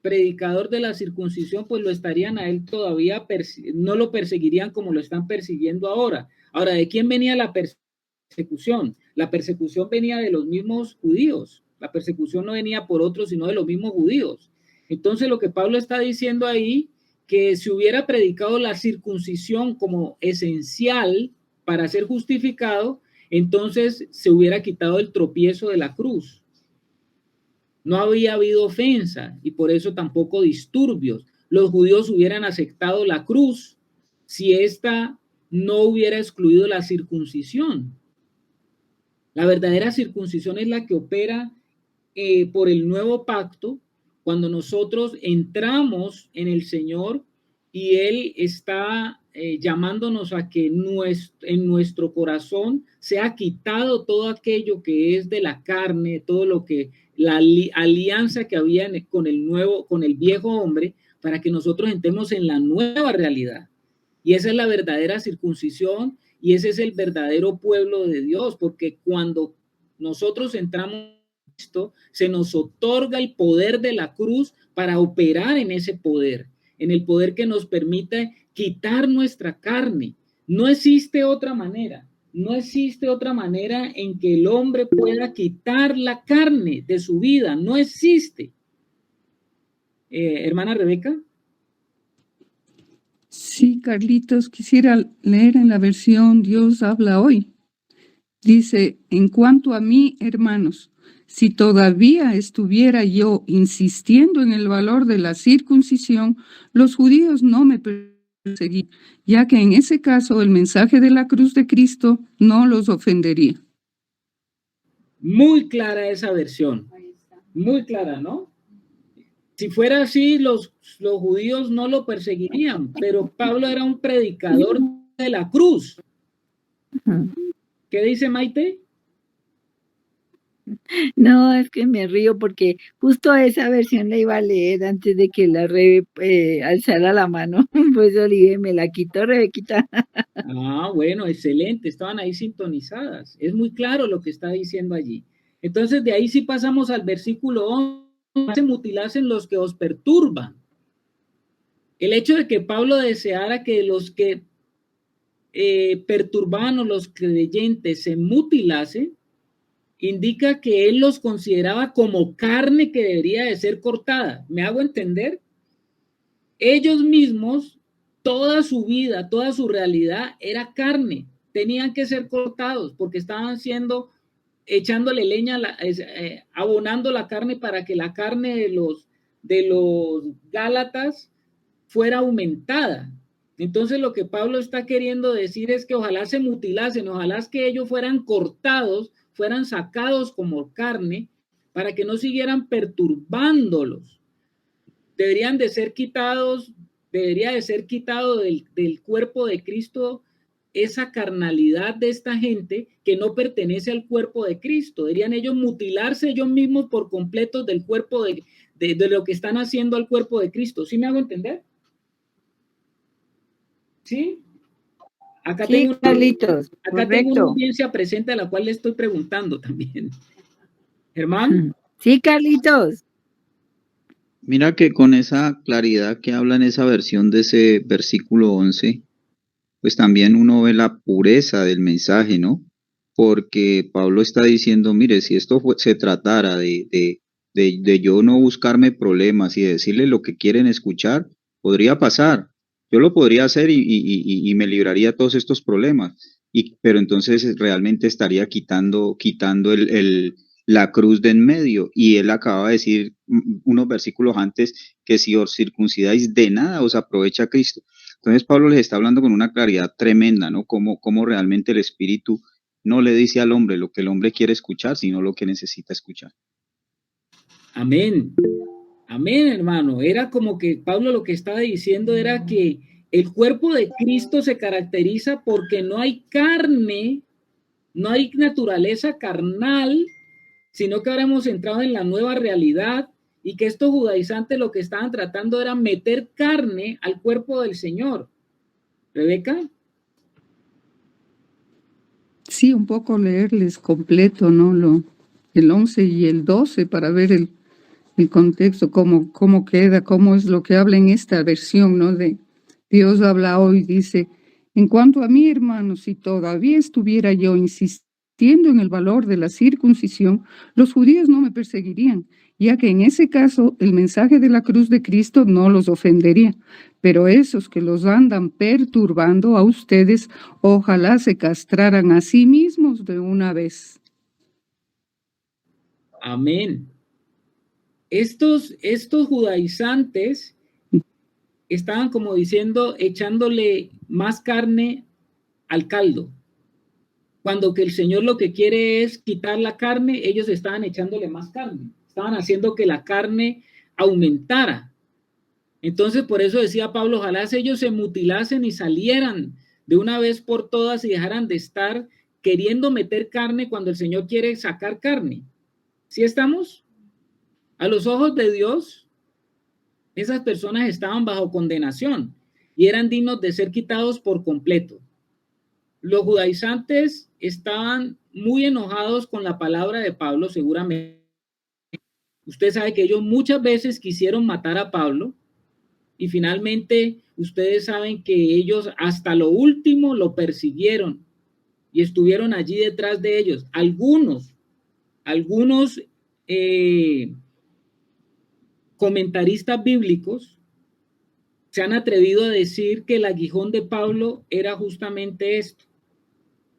predicador de la circuncisión, pues lo estarían a él todavía, no lo perseguirían como lo están persiguiendo ahora. Ahora, ¿de quién venía la persecución? La persecución venía de los mismos judíos. La persecución no venía por otros, sino de los mismos judíos. Entonces, lo que Pablo está diciendo ahí, que si hubiera predicado la circuncisión como esencial para ser justificado, entonces se hubiera quitado el tropiezo de la cruz. No había habido ofensa y por eso tampoco disturbios. Los judíos hubieran aceptado la cruz si ésta no hubiera excluido la circuncisión. La verdadera circuncisión es la que opera por el nuevo pacto, cuando nosotros entramos en el Señor y Él está llamándonos a que en nuestro corazón sea quitado todo aquello que es de la carne, todo lo que la alianza que había con el viejo hombre, para que nosotros entremos en la nueva realidad. Y esa es la verdadera circuncisión y ese es el verdadero pueblo de Dios, porque cuando nosotros entramos en Cristo, se nos otorga el poder de la cruz para operar en ese poder, en el poder que nos permite quitar nuestra carne. No existe otra manera. No existe otra manera en que el hombre pueda quitar la carne de su vida. No existe. Hermana Rebeca. Sí, Carlitos, quisiera leer en la versión Dios habla hoy. Dice, en cuanto a mí, hermanos, si todavía estuviera yo insistiendo en el valor de la circuncisión, los judíos no me perseguirían, ya que en ese caso el mensaje de la cruz de Cristo no los ofendería. Muy clara esa versión. Muy clara, ¿no? Si fuera así, los judíos no lo perseguirían, pero Pablo era un predicador de la cruz. ¿Qué dice Maite? No, es que me río porque justo esa versión la iba a leer antes de que la Rebe alzara la mano. Pues yo le dije, me la quitó, Rebequita. Ah, bueno, excelente, estaban ahí sintonizadas. Es muy claro lo que está diciendo allí. Entonces, de ahí sí pasamos al versículo 11, mutilasen los que os perturban. El hecho de que Pablo deseara que los que perturbaban o los creyentes se mutilasen, indica que él los consideraba como carne que debería de ser cortada. ¿Me hago entender? Ellos mismos, toda su vida, toda su realidad era carne. Tenían que ser cortados porque estaban echándole leña, abonando la carne para que la carne de los Gálatas fuera aumentada. Entonces lo que Pablo está queriendo decir es que ojalá se mutilasen, ojalá es que ellos fueran cortados, fueran sacados como carne para que no siguieran perturbándolos. Deberían de ser quitados, debería de ser quitado del cuerpo de Cristo esa carnalidad de esta gente que no pertenece al cuerpo de Cristo. Deberían ellos mutilarse ellos mismos por completo del cuerpo de lo que están haciendo al cuerpo de Cristo. ¿Sí me hago entender? ¿Sí? Acá, sí, Carlitos, acá tengo una audiencia presente a la cual le estoy preguntando también. Germán. Sí, Carlitos. Mira que con esa claridad que habla en esa versión de ese versículo 11, pues también uno ve la pureza del mensaje, ¿no? Porque Pablo está diciendo, mire, si esto se tratara de yo no buscarme problemas y decirle lo que quieren escuchar, podría pasar. Yo lo podría hacer y me libraría de todos estos problemas. Pero entonces realmente estaría quitando la cruz de en medio. Y él acaba de decir unos versículos antes que si os circuncidáis de nada os aprovecha Cristo. Entonces Pablo les está hablando con una claridad tremenda, ¿no? Cómo realmente el Espíritu no le dice al hombre lo que el hombre quiere escuchar, sino lo que necesita escuchar. Amén. Amén, hermano. Era como que Pablo lo que estaba diciendo era que el cuerpo de Cristo se caracteriza porque no hay carne, no hay naturaleza carnal, sino que ahora hemos entrado en la nueva realidad y que estos judaizantes lo que estaban tratando era meter carne al cuerpo del Señor. ¿Rebeca? Sí, un poco leerles completo, ¿no? El 11 y el 12 para ver el contexto, cómo queda, cómo es lo que habla en esta versión, ¿no? De Dios habla hoy, dice, en cuanto a mí, hermanos, si todavía estuviera yo insistiendo en el valor de la circuncisión, los judíos no me perseguirían, ya que en ese caso el mensaje de la cruz de Cristo no los ofendería. Pero esos que los andan perturbando a ustedes, ojalá se castraran a sí mismos de una vez. Amén. Estos judaizantes estaban como diciendo, echándole más carne al caldo. Cuando que el Señor lo que quiere es quitar la carne, ellos estaban echándole más carne. Estaban haciendo que la carne aumentara. Entonces, por eso decía Pablo, ojalá ellos se mutilasen y salieran de una vez por todas y dejaran de estar queriendo meter carne cuando el Señor quiere sacar carne. ¿Sí estamos? A los ojos de Dios, esas personas estaban bajo condenación y eran dignos de ser quitados por completo. Los judaizantes estaban muy enojados con la palabra de Pablo, seguramente. Usted sabe que ellos muchas veces quisieron matar a Pablo y finalmente ustedes saben que ellos hasta lo último lo persiguieron y estuvieron allí detrás de ellos. Algunos comentaristas bíblicos se han atrevido a decir que el aguijón de Pablo era justamente esto.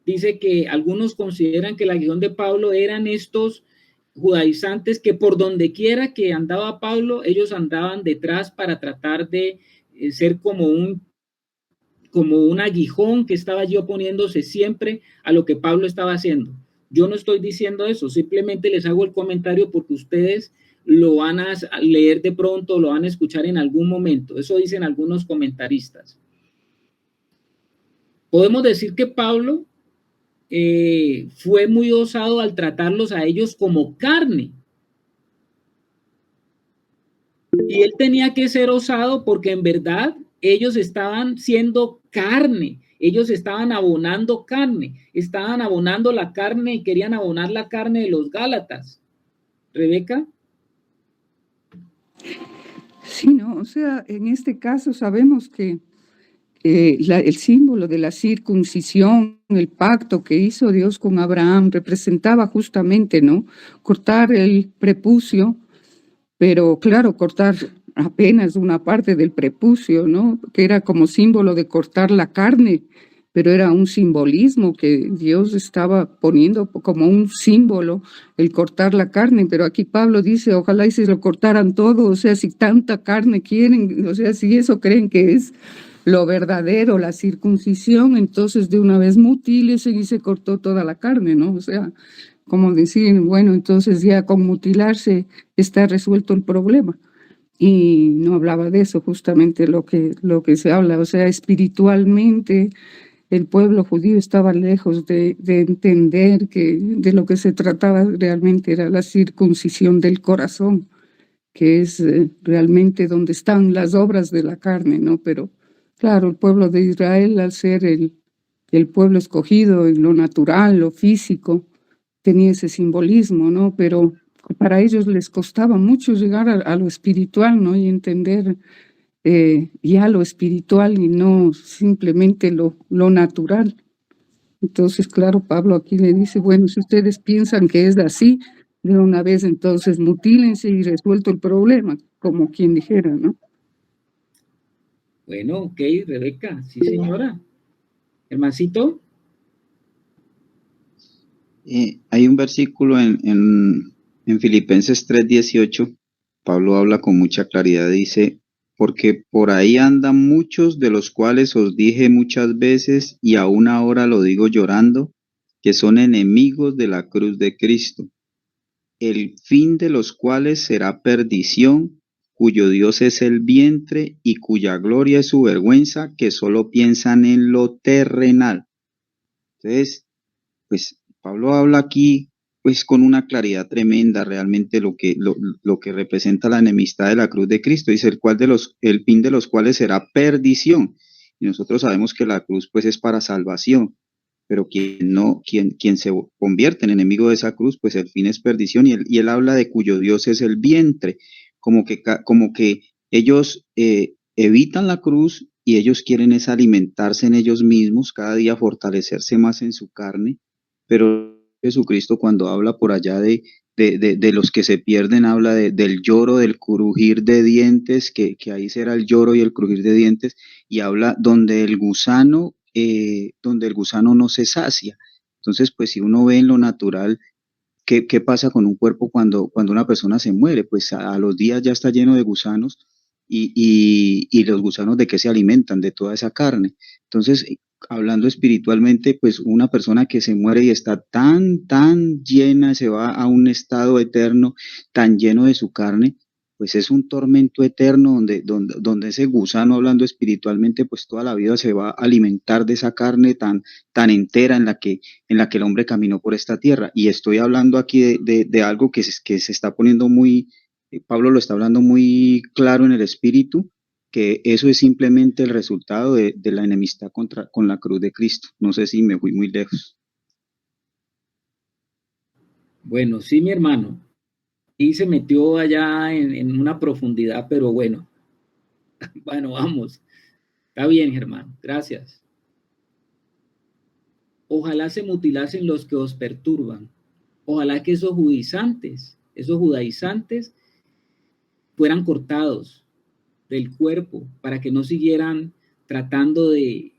Dice que algunos consideran que el aguijón de Pablo eran estos judaizantes que por donde quiera que andaba Pablo, ellos andaban detrás para tratar de ser como un aguijón que estaba allí oponiéndose siempre a lo que Pablo estaba haciendo. Yo no estoy diciendo eso, simplemente les hago el comentario porque ustedes lo van a leer de pronto, lo van a escuchar en algún momento. Eso dicen algunos comentaristas. Podemos decir que Pablo fue muy osado al tratarlos a ellos como carne. Y él tenía que ser osado porque en verdad ellos estaban siendo carne, ellos estaban abonando la carne y querían abonar la carne de los Gálatas. Rebeca. Sí, no, o sea, en este caso sabemos que el símbolo de la circuncisión, el pacto que hizo Dios con Abraham, representaba justamente, ¿no? Cortar el prepucio, pero claro, cortar apenas una parte del prepucio, ¿no? Que era como símbolo de cortar la carne, pero era un simbolismo que Dios estaba poniendo como un símbolo, el cortar la carne, pero aquí Pablo dice, ojalá y se lo cortaran todo, o sea, si tanta carne quieren, o sea, si eso creen que es lo verdadero, la circuncisión, entonces de una vez mutílese y se cortó toda la carne, ¿no? O sea, como decir, bueno, entonces ya con mutilarse está resuelto el problema. Y no hablaba de eso, justamente lo que se habla, o sea, espiritualmente el pueblo judío estaba lejos de entender que de lo que se trataba realmente era la circuncisión del corazón, que es realmente donde están las obras de la carne, ¿no? Pero claro, el pueblo de Israel, al ser el pueblo escogido en lo natural, lo físico, tenía ese simbolismo, ¿no? Pero para ellos les costaba mucho llegar a lo espiritual, ¿no? Y entender ya lo espiritual y no simplemente lo natural. Entonces, claro, Pablo aquí le dice, bueno, si ustedes piensan que es así, de una vez entonces mutílense y resuelto el problema, como quien dijera, ¿no? Bueno, ok, Rebeca, sí señora. Hermancito. Hay un versículo en Filipenses 3:18, Pablo habla con mucha claridad, dice, porque por ahí andan muchos de los cuales os dije muchas veces y aún ahora lo digo llorando, que son enemigos de la cruz de Cristo, el fin de los cuales será perdición, cuyo Dios es el vientre y cuya gloria es su vergüenza, que solo piensan en lo terrenal. Entonces, pues Pablo habla aquí pues con una claridad tremenda realmente lo que representa la enemistad de la cruz de Cristo, dice el fin de los cuales será perdición. Y nosotros sabemos que la cruz pues es para salvación, pero quien se convierte en enemigo de esa cruz, pues el fin es perdición, y él habla de cuyo Dios es el vientre, como que ellos evitan la cruz y ellos quieren es alimentarse en ellos mismos, cada día fortalecerse más en su carne, pero Jesucristo cuando habla por allá de los que se pierden, habla del lloro, del crujir de dientes, que ahí será el lloro y el crujir de dientes, y habla donde el gusano no se sacia. Entonces, pues si uno ve en lo natural, ¿qué pasa con un cuerpo cuando una persona se muere? Pues a los días ya está lleno de gusanos y los gusanos ¿de qué se alimentan? De toda esa carne. Entonces, hablando espiritualmente, pues una persona que se muere y está tan llena, se va a un estado eterno, tan lleno de su carne, pues es un tormento eterno donde ese gusano, hablando espiritualmente, pues toda la vida se va a alimentar de esa carne tan entera en la que el hombre caminó por esta tierra. Y estoy hablando aquí de algo que se está poniendo muy, Pablo lo está hablando muy claro en el espíritu, que eso es simplemente el resultado de la enemistad con la cruz de Cristo. No sé si me fui muy lejos. Bueno, sí, mi hermano. Y se metió allá en una profundidad, pero bueno. Bueno, vamos. Está bien, Germán. Gracias. Ojalá se mutilasen los que os perturban. Ojalá que esos judaizantes fueran cortados del cuerpo para que no siguieran tratando de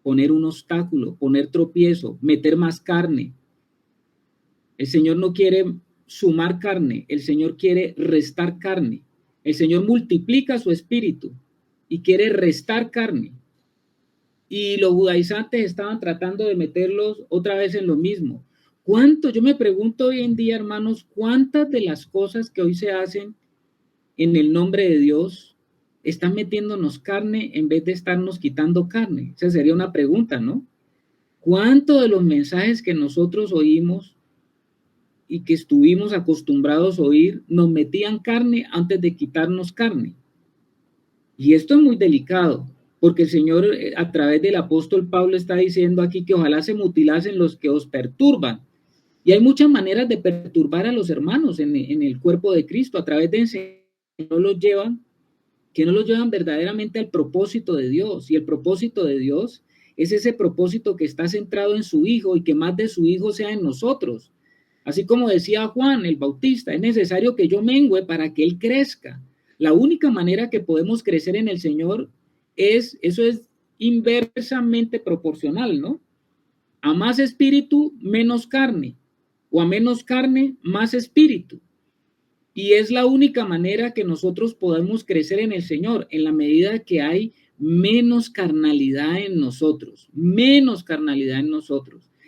poner un obstáculo, poner tropiezo, meter más carne. El Señor no quiere sumar carne, el Señor quiere restar carne. El Señor multiplica su espíritu y quiere restar carne. Y los judaizantes estaban tratando de meterlos otra vez en lo mismo. Yo me pregunto hoy en día, hermanos, cuántas de las cosas que hoy se hacen en el nombre de Dios están metiéndonos carne en vez de estarnos quitando carne? Esa sería una pregunta, ¿no? ¿Cuánto de los mensajes que nosotros oímos y que estuvimos acostumbrados a oír nos metían carne antes de quitarnos carne? Y esto es muy delicado, porque el Señor a través del apóstol Pablo está diciendo aquí que ojalá se mutilasen los que os perturban. Y hay muchas maneras de perturbar a los hermanos en el cuerpo de Cristo a través de enseñanzas que no los llevan verdaderamente al propósito de Dios. Y el propósito de Dios es ese propósito que está centrado en su Hijo y que más de su Hijo sea en nosotros. Así como decía Juan el Bautista, es necesario que yo mengüe para que Él crezca. La única manera que podemos crecer en el Señor eso es inversamente proporcional, ¿no? A más espíritu, menos carne, o a menos carne, más espíritu. Y es la única manera que nosotros podemos crecer en el Señor, en la medida que hay menos carnalidad en nosotros,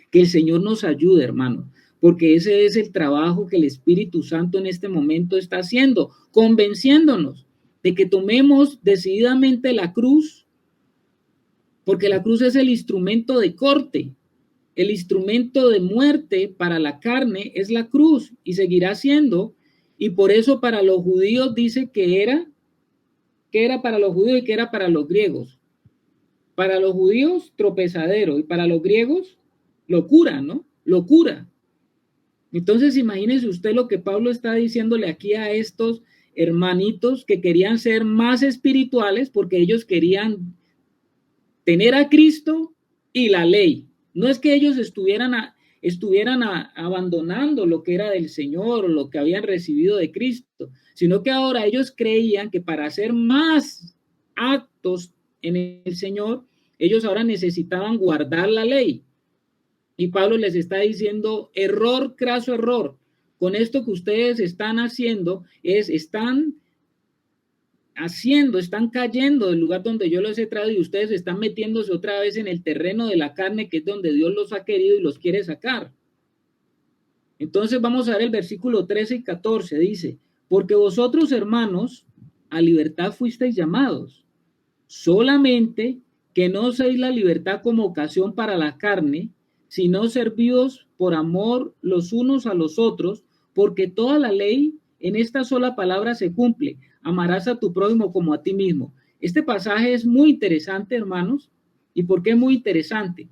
que el Señor nos ayude, hermano, porque ese es el trabajo que el Espíritu Santo en este momento está haciendo, convenciéndonos de que tomemos decididamente la cruz, porque la cruz es el instrumento de corte, el instrumento de muerte para la carne es la cruz y seguirá siendo. Y por eso para los judíos dice que era para los judíos y que era para los griegos. Para los judíos, tropezadero, y para los griegos, locura, ¿no? Locura. Entonces, imagínese usted lo que Pablo está diciéndole aquí a estos hermanitos que querían ser más espirituales porque ellos querían tener a Cristo y la ley. No es que ellos estuvieran abandonando lo que era del Señor o lo que habían recibido de Cristo, sino que ahora ellos creían que para hacer más actos en el Señor, ellos ahora necesitaban guardar la ley. Y Pablo les está diciendo, error, craso error. Con esto que ustedes están haciendo, están cayendo del lugar donde yo los he traído y ustedes están metiéndose otra vez en el terreno de la carne, que es donde Dios los ha querido y los quiere sacar. Entonces vamos a ver el versículo 13 y 14, dice, porque vosotros, hermanos, a libertad fuisteis llamados, solamente que no uséis la libertad como ocasión para la carne, sino servidos por amor los unos a los otros, porque toda la ley en esta sola palabra se cumple: amarás a tu prójimo como a ti mismo. Este pasaje es muy interesante, hermanos. ¿Y por qué es muy interesante?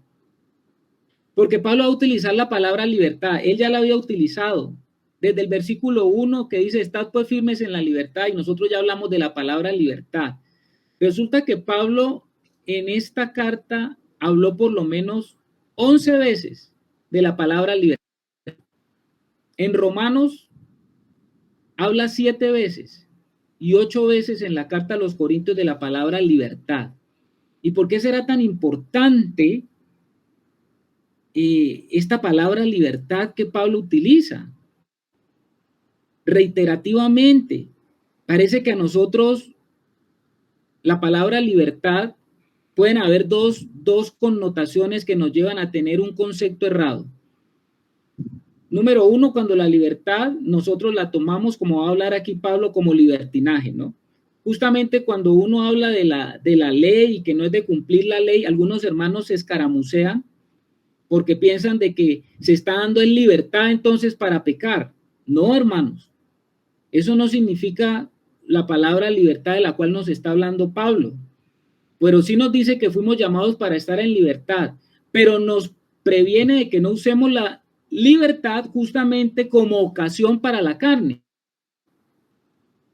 Porque Pablo va a utilizar la palabra libertad. Él ya la había utilizado desde el versículo 1 que dice, estad pues firmes en la libertad, y nosotros ya hablamos de la palabra libertad. Resulta que Pablo en esta carta habló por lo menos 11 veces de la palabra libertad. En Romanos habla 7 veces y 8 veces en la carta a los Corintios de la palabra libertad. ¿Y por qué será tan importante esta palabra libertad que Pablo utiliza? Reiterativamente, parece que a nosotros la palabra libertad pueden haber dos connotaciones que nos llevan a tener un concepto errado. Número uno, cuando la libertad nosotros la tomamos, como va a hablar aquí Pablo, como libertinaje, ¿no? Justamente cuando uno habla de la ley y que no es de cumplir la ley, algunos hermanos se escaramucean porque piensan de que se está dando en libertad entonces para pecar. No, hermanos, eso no significa la palabra libertad de la cual nos está hablando Pablo. Pero sí nos dice que fuimos llamados para estar en libertad, pero nos previene de que no usemos la libertad justamente como ocasión para la carne.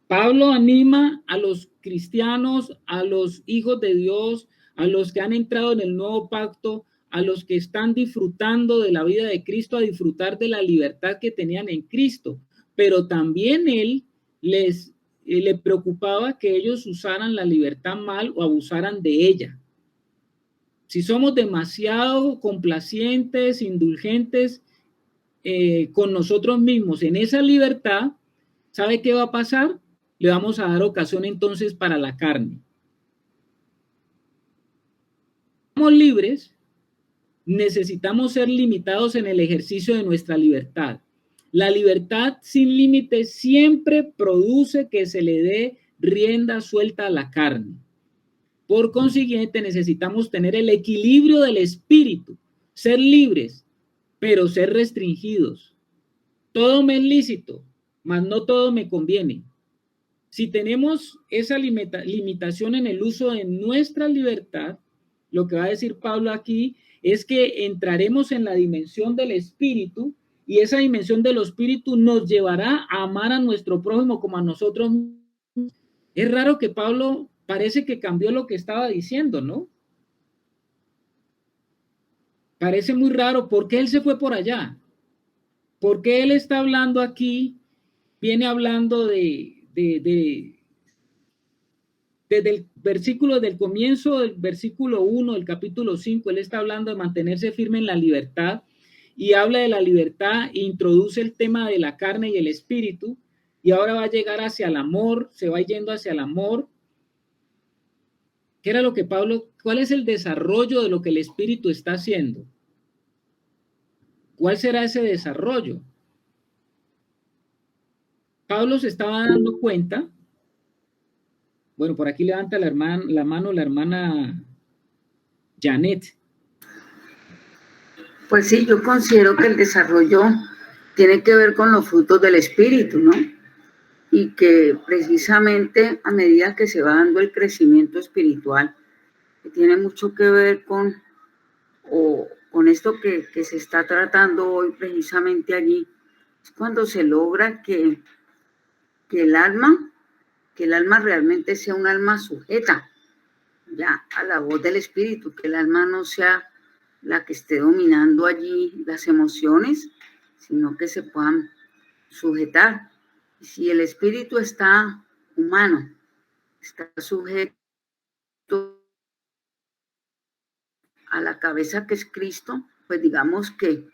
Pablo anima a los cristianos, a los hijos de Dios, a los que han entrado en el nuevo pacto, a los que están disfrutando de la vida de Cristo, a disfrutar de la libertad que tenían en Cristo. Pero también él le preocupaba que ellos usaran la libertad mal o abusaran de ella. Si somos demasiado complacientes, indulgentes con nosotros mismos en esa libertad, ¿sabe qué va a pasar? Le vamos a dar ocasión entonces para la carne. Somos libres, necesitamos ser limitados en el ejercicio de nuestra libertad. La libertad sin límite siempre produce que se le dé rienda suelta a la carne. Por consiguiente, necesitamos tener el equilibrio del espíritu, ser libres, pero ser restringidos. Todo me es lícito, mas no todo me conviene. Si tenemos esa limitación en el uso de nuestra libertad, lo que va a decir Pablo aquí es que entraremos en la dimensión del espíritu, y esa dimensión del espíritu nos llevará a amar a nuestro prójimo como a nosotros mismos. Es raro que Pablo parece que cambió lo que estaba diciendo, ¿no? Parece muy raro. ¿Por qué él se fue por allá? ¿Por qué él está hablando aquí? Viene hablando desde el versículo, del comienzo del versículo 1 del capítulo 5, él está hablando de mantenerse firme en la libertad, y habla de la libertad e introduce el tema de la carne y el espíritu, y ahora va a llegar hacia el amor, se va yendo hacia el amor. ¿Qué era lo que Pablo, cuál es el desarrollo de lo que el espíritu está haciendo? ¿Cuál será ese desarrollo? Pablo se estaba dando cuenta. Bueno, por aquí levanta la mano la hermana Janet. Pues sí, yo considero que el desarrollo tiene que ver con los frutos del espíritu, ¿no? Y que precisamente a medida que se va dando el crecimiento espiritual, que tiene mucho que ver con esto que se está tratando hoy precisamente allí, es cuando se logra que el alma realmente sea un alma sujeta ya a la voz del espíritu, que el alma no sea la que esté dominando allí las emociones, sino que se puedan sujetar. Y si el espíritu está humano, está sujeto a la cabeza que es Cristo, pues digamos que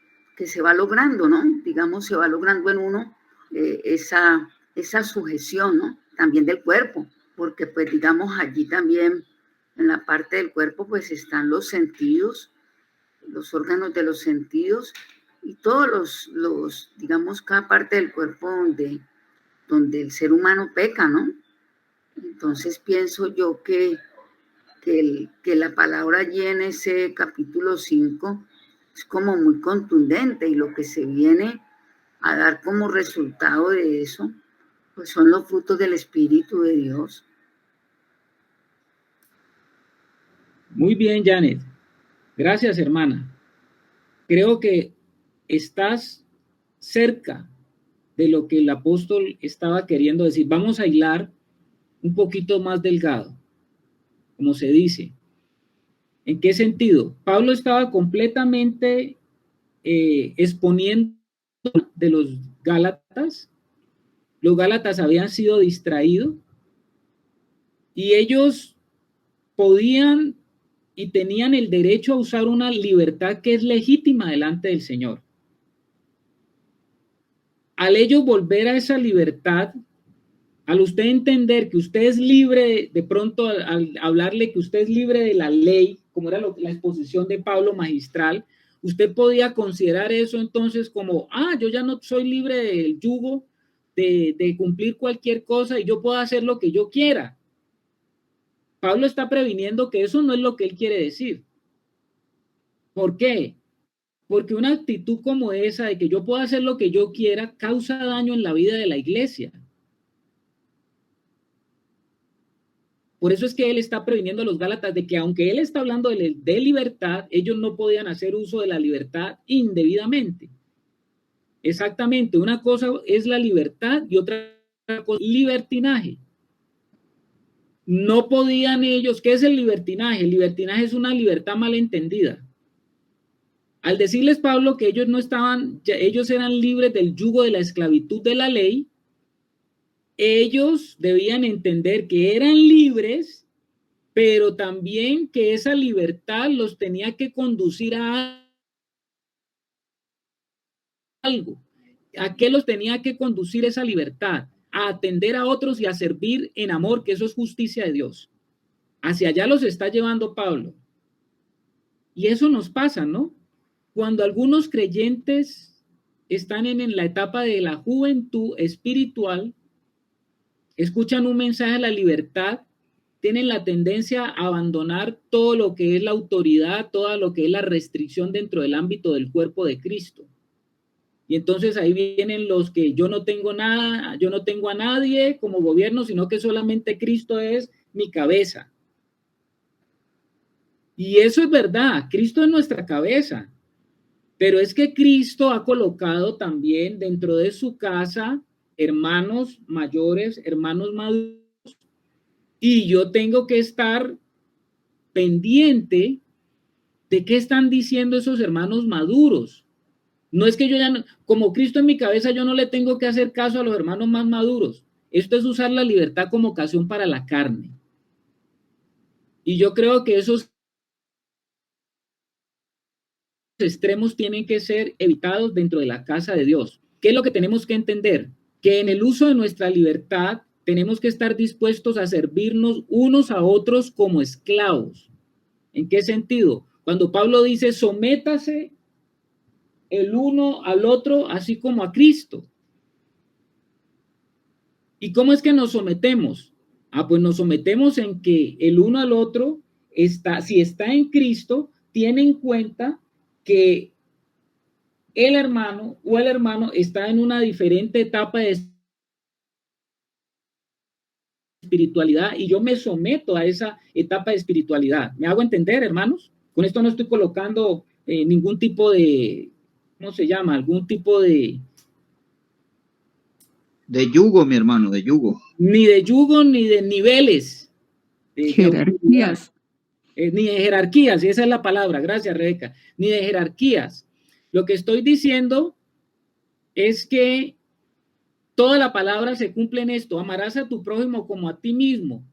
se va logrando, ¿no? Digamos, se va logrando en uno esa sujeción, ¿no? También del cuerpo, porque pues digamos allí también en la parte del cuerpo pues están los sentidos, los órganos de los sentidos y todos los digamos, cada parte del cuerpo donde el ser humano peca, ¿no? Entonces pienso yo que la palabra allí en ese capítulo 5 es como muy contundente, y lo que se viene a dar como resultado de eso, pues son los frutos del Espíritu de Dios. Muy bien, Janet. Gracias, hermana. Creo que estás cerca de lo que el apóstol estaba queriendo decir. Vamos a hilar un poquito más delgado, como se dice. ¿En qué sentido? Pablo estaba completamente exponiendo de los Gálatas. Los Gálatas habían sido distraídos y ellos podían y tenían el derecho a usar una libertad que es legítima delante del Señor. Al ellos volver a esa libertad, al usted entender que usted es libre, de pronto al hablarle que usted es libre de la ley, como era la exposición de Pablo magistral, usted podía considerar eso entonces como, yo ya no soy libre del yugo de cumplir cualquier cosa y yo puedo hacer lo que yo quiera. Pablo está previniendo que eso no es lo que él quiere decir. ¿Por qué? Porque una actitud como esa de que yo puedo hacer lo que yo quiera causa daño en la vida de la iglesia. Por eso es que él está previniendo a los Gálatas de que aunque él está hablando de libertad, ellos no podían hacer uso de la libertad indebidamente. Exactamente, una cosa es la libertad y otra cosa es libertinaje. No podían ellos, ¿qué es el libertinaje? El libertinaje es una libertad malentendida. Al decirles Pablo que ellos no estaban, ellos eran libres del yugo de la esclavitud de la ley, ellos debían entender que eran libres, pero también que esa libertad los tenía que conducir a algo. ¿A qué los tenía que conducir esa libertad? A atender a otros y a servir en amor, que eso es justicia de Dios. Hacia allá los está llevando Pablo. Y eso nos pasa, ¿no? cuando algunos creyentes están en la etapa de la juventud espiritual, escuchan un mensaje de la libertad, tienen la tendencia a abandonar todo lo que es la autoridad, todo lo que es la restricción dentro del ámbito del cuerpo de Cristo. Y entonces ahí vienen los que yo no tengo nada, yo no tengo a nadie como gobierno, sino que solamente Cristo es mi cabeza. Y eso es verdad, Cristo es nuestra cabeza, pero es que Cristo ha colocado también dentro de su casa hermanos mayores, hermanos maduros, y yo tengo que estar pendiente de qué están diciendo esos hermanos maduros. No es que yo ya, no, como Cristo en mi cabeza, yo no le tengo que hacer caso a los hermanos más maduros. Esto es usar la libertad como ocasión para la carne. Y yo creo que esos extremos tienen que ser evitados dentro de la casa de Dios. ¿Qué es lo que tenemos que entender? Que en el uso de nuestra libertad tenemos que estar dispuestos a servirnos unos a otros como esclavos. ¿En qué sentido? Cuando Pablo dice, sométase el uno al otro, así como a Cristo. ¿Y cómo es que nos sometemos? Pues nos sometemos en que el uno al otro está, si está en Cristo, tiene en cuenta que el hermano o el hermano está en una diferente etapa de espiritualidad y yo me someto a esa etapa de espiritualidad. ¿Me hago entender, hermanos? Con esto no estoy colocando ningún tipo de, ¿cómo se llama? Algún tipo de yugo, mi hermano, de yugo. Ni de yugo, ni de niveles. De jerarquías. Ni de jerarquías, y esa es la palabra, gracias Rebeca, ni de jerarquías. Lo que estoy diciendo es que toda la palabra se cumple en esto, amarás a tu prójimo como a ti mismo.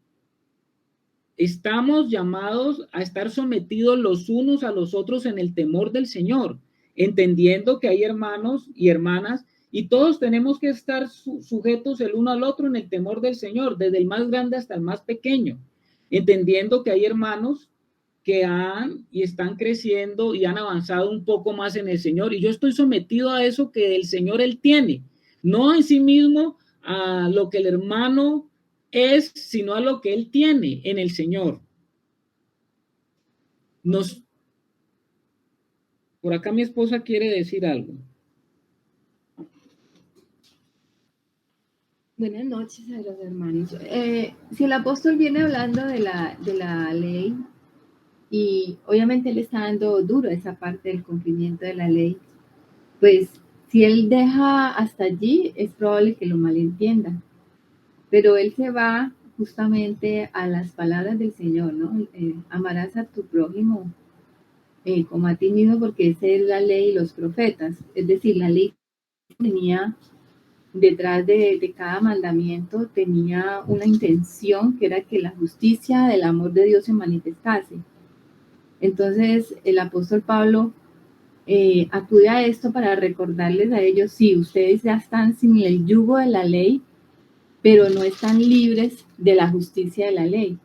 Estamos llamados a estar sometidos los unos a los otros en el temor del Señor, entendiendo que hay hermanos y hermanas y todos tenemos que estar sujetos el uno al otro en el temor del Señor, desde el más grande hasta el más pequeño, entendiendo que hay hermanos que han y están creciendo y han avanzado un poco más en el Señor. Y yo estoy sometido a eso que el Señor Él tiene, no en sí mismo a lo que el hermano es, sino a lo que Él tiene en el Señor. Por acá mi esposa quiere decir algo. Buenas noches a los hermanos. Si el apóstol viene hablando de la ley, y obviamente él está dando duro esa parte del cumplimiento de la ley, pues si él deja hasta allí, es probable que lo malentienda. Pero él se va justamente a las palabras del Señor, ¿no? Amarás a tu prójimo como a ti mismo, porque esa es la ley y los profetas. Es decir, la ley tenía detrás de cada mandamiento, tenía una intención que era que la justicia del amor de Dios se manifestase. Entonces, el apóstol Pablo acude a esto para recordarles a ellos, sí, ustedes ya están sin el yugo de la ley, pero no están libres de la justicia de la ley,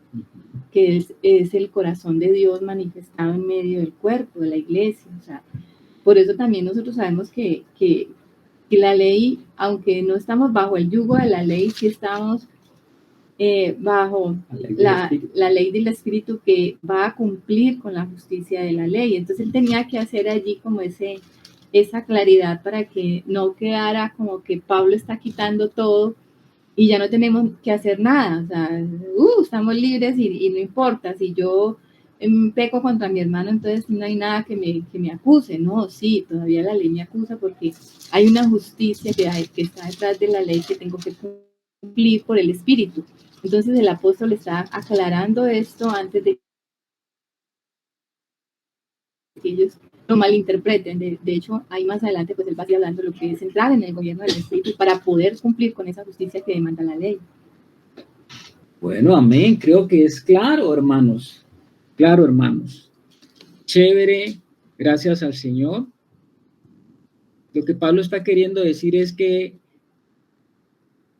que es el corazón de Dios manifestado en medio del cuerpo, de la iglesia. O sea, por eso también nosotros sabemos que la ley, aunque no estamos bajo el yugo de la ley, sí estamos bajo la ley del Espíritu que va a cumplir con la justicia de la ley. Entonces él tenía que hacer allí como esa claridad para que no quedara como que Pablo está quitando todo y ya no tenemos que hacer nada. O sea, estamos libres y no importa. Si yo peco contra mi hermano, entonces no hay nada que me acuse. No, sí, todavía la ley me acusa porque hay una justicia que está detrás de la ley que tengo que cumplir por el Espíritu. Entonces el apóstol está aclarando esto antes de que ellos lo malinterpreten. De hecho, ahí más adelante pues él va a ir hablando de lo que es entrar en el gobierno del Espíritu para poder cumplir con esa justicia que demanda la ley. Bueno, amén. Creo que es claro, hermanos. Claro, hermanos. Chévere. Gracias al Señor. Lo que Pablo está queriendo decir es que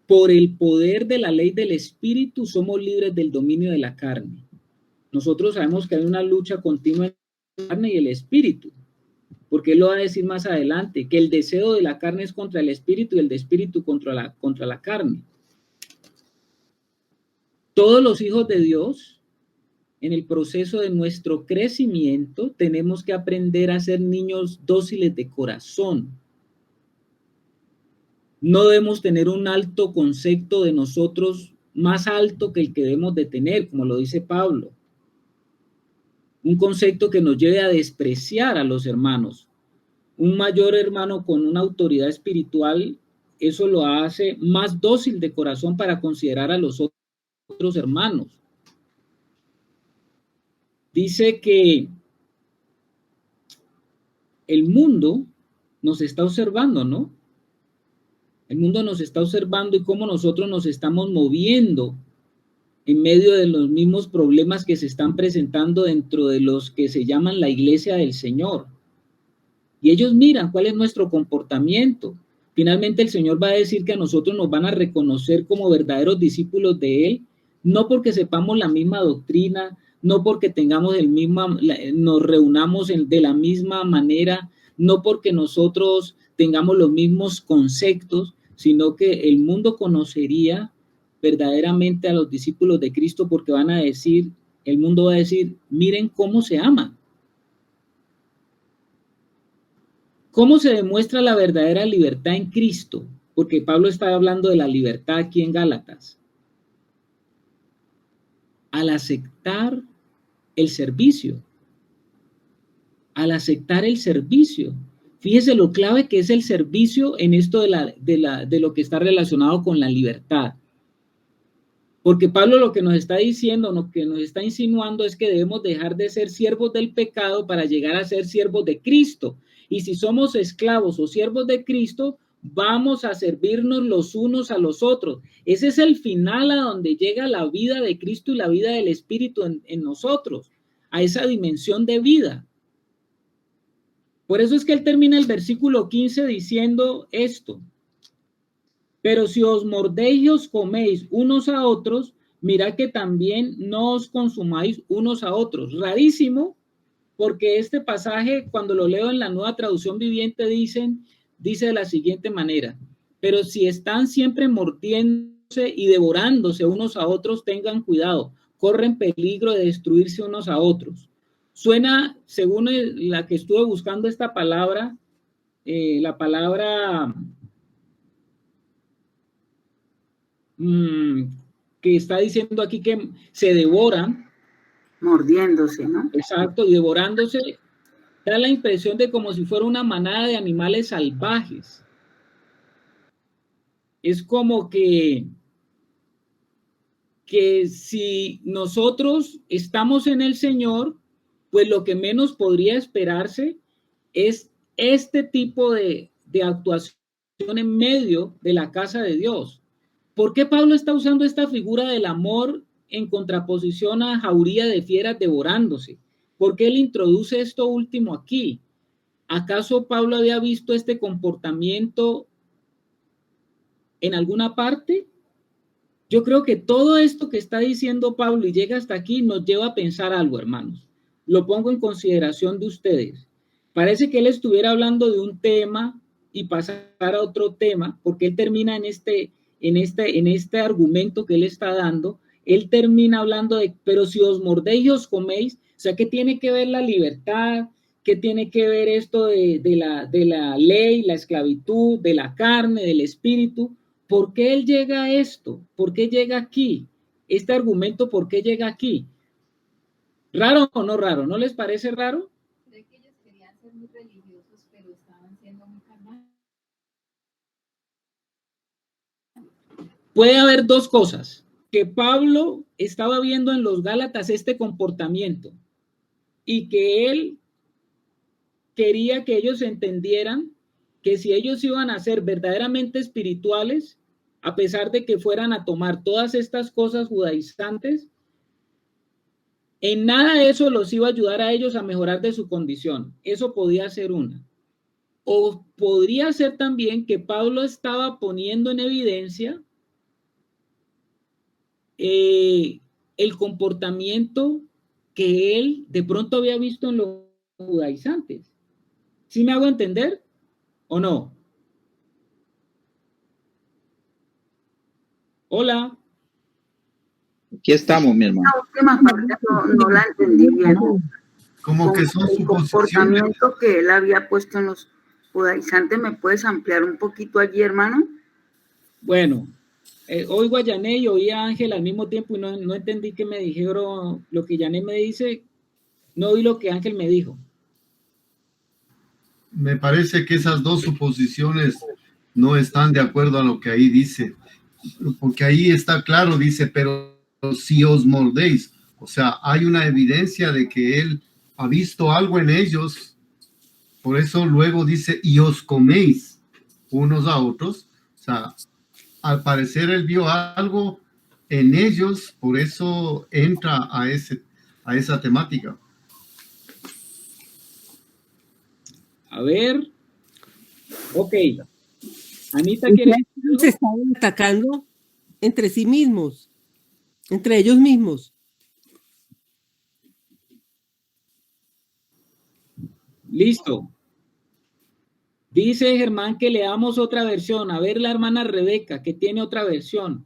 por el poder de la ley del Espíritu somos libres del dominio de la carne. Nosotros sabemos que hay una lucha continua entre la carne y el Espíritu. porque él lo va a decir más adelante, que el deseo de la carne es contra el espíritu y el de espíritu contra la carne. Todos los hijos de Dios, en el proceso de nuestro crecimiento, tenemos que aprender a ser niños dóciles de corazón. No debemos tener un alto concepto de nosotros más alto que el que debemos de tener, como lo dice Pablo. Un concepto que nos lleve a despreciar a los hermanos. Un mayor hermano con una autoridad espiritual, eso lo hace más dócil de corazón para considerar a los otros hermanos. Dice que el mundo nos está observando, ¿no? El mundo nos está observando y cómo nosotros nos estamos moviendo en medio de los mismos problemas que se están presentando dentro de los que se llaman la iglesia del Señor. Y ellos miran cuál es nuestro comportamiento. Finalmente el Señor va a decir que a nosotros nos van a reconocer como verdaderos discípulos de Él, no porque sepamos la misma doctrina, no porque tengamos nos reunamos de la misma manera, no porque nosotros tengamos los mismos conceptos, sino que el mundo conocería verdaderamente a los discípulos de Cristo porque el mundo va a decir, miren cómo se aman. ¿Cómo se demuestra la verdadera libertad en Cristo? Porque Pablo está hablando de la libertad aquí en Gálatas. Al aceptar el servicio. Al aceptar el servicio. Fíjese lo clave que es el servicio en esto de lo que está relacionado con la libertad. Porque Pablo lo que nos está diciendo, lo que nos está insinuando es que debemos dejar de ser siervos del pecado para llegar a ser siervos de Cristo. Y si somos esclavos o siervos de Cristo, vamos a servirnos los unos a los otros. Ese es el final a donde llega la vida de Cristo y la vida del Espíritu en nosotros, a esa dimensión de vida. Por eso es que él termina el versículo 15 diciendo esto. Pero si os mordéis y os coméis unos a otros, mirad que también no os consumáis unos a otros. Rarísimo, porque este pasaje, cuando lo leo en la Nueva Traducción Viviente, dice de la siguiente manera: pero si están siempre mordiéndose y devorándose unos a otros, tengan cuidado, corren peligro de destruirse unos a otros. Suena, según la que estuve buscando esta palabra, la palabra que está diciendo aquí que se devoran. Mordiéndose, ¿no? Exacto, y devorándose, da la impresión de como si fuera una manada de animales salvajes. Es como que si nosotros estamos en el Señor, pues lo que menos podría esperarse es este tipo de actuación en medio de la casa de Dios. ¿Por qué Pablo está usando esta figura del amor en contraposición a jauría de fieras devorándose? ¿Por qué él introduce esto último aquí? ¿Acaso Pablo había visto este comportamiento en alguna parte? Yo creo que todo esto que está diciendo Pablo y llega hasta aquí nos lleva a pensar algo, hermanos. Lo pongo en consideración de ustedes. Parece que él estuviera hablando de un tema y pasar a otro tema, porque él termina en este argumento que él está dando. Él termina hablando de, pero si os mordéis y os coméis, o sea, ¿qué tiene que ver la libertad? ¿Qué tiene que ver esto de la ley, la esclavitud, de la carne, del espíritu? ¿Por qué él llega a esto? ¿Por qué llega aquí? Este argumento, ¿por qué llega aquí? ¿Raro o no raro? ¿No les parece raro? Creo que ellos querían ser muy religiosos, pero estaban siendo muy carnales. Puede haber dos cosas. Que Pablo estaba viendo en los Gálatas este comportamiento y que él quería que ellos entendieran que si ellos iban a ser verdaderamente espirituales, a pesar de que fueran a tomar todas estas cosas judaizantes, en nada eso los iba a ayudar a ellos a mejorar de su condición. Eso podía ser una. O podría ser también que Pablo estaba poniendo en evidencia el comportamiento que él de pronto había visto en los judaizantes. ¿Sí me hago entender o no? Hola. Aquí estamos, mi hermano. La última parte no la entendí bien. Como que son El suposiciones. comportamiento que él había puesto en los judaizantes, ¿me puedes ampliar un poquito allí, hermano? Bueno, oigo a Yané y oí a Ángel al mismo tiempo y no entendí que me dijeron lo que Yané me dice, no oí lo que Ángel me dijo. Me parece que esas dos suposiciones no están de acuerdo a lo que ahí dice, porque ahí está claro, dice, pero si os mordéis, o sea, hay una evidencia de que él ha visto algo en ellos, por eso luego dice, y os coméis unos a otros, o sea, al parecer él vio algo en ellos, por eso entra a esa temática. A ver. Ok. Anita quiere... Se estaban atacando entre sí mismos, entre ellos mismos. Listo. Dice Germán que leamos otra versión. A ver la hermana Rebeca, que tiene otra versión.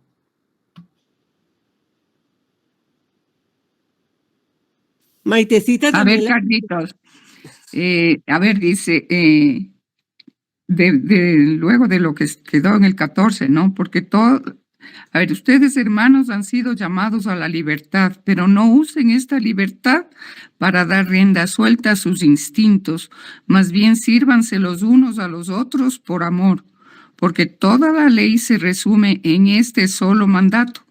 Maitecita A también. ver, Carlitos. A ver, dice, luego de lo que quedó en el 14, ¿no? Porque todo, a ver, ustedes hermanos han sido llamados a la libertad, pero no usen esta libertad para dar rienda suelta a sus instintos, más bien sírvanse los unos a los otros por amor, porque toda la ley se resume en este solo mandato: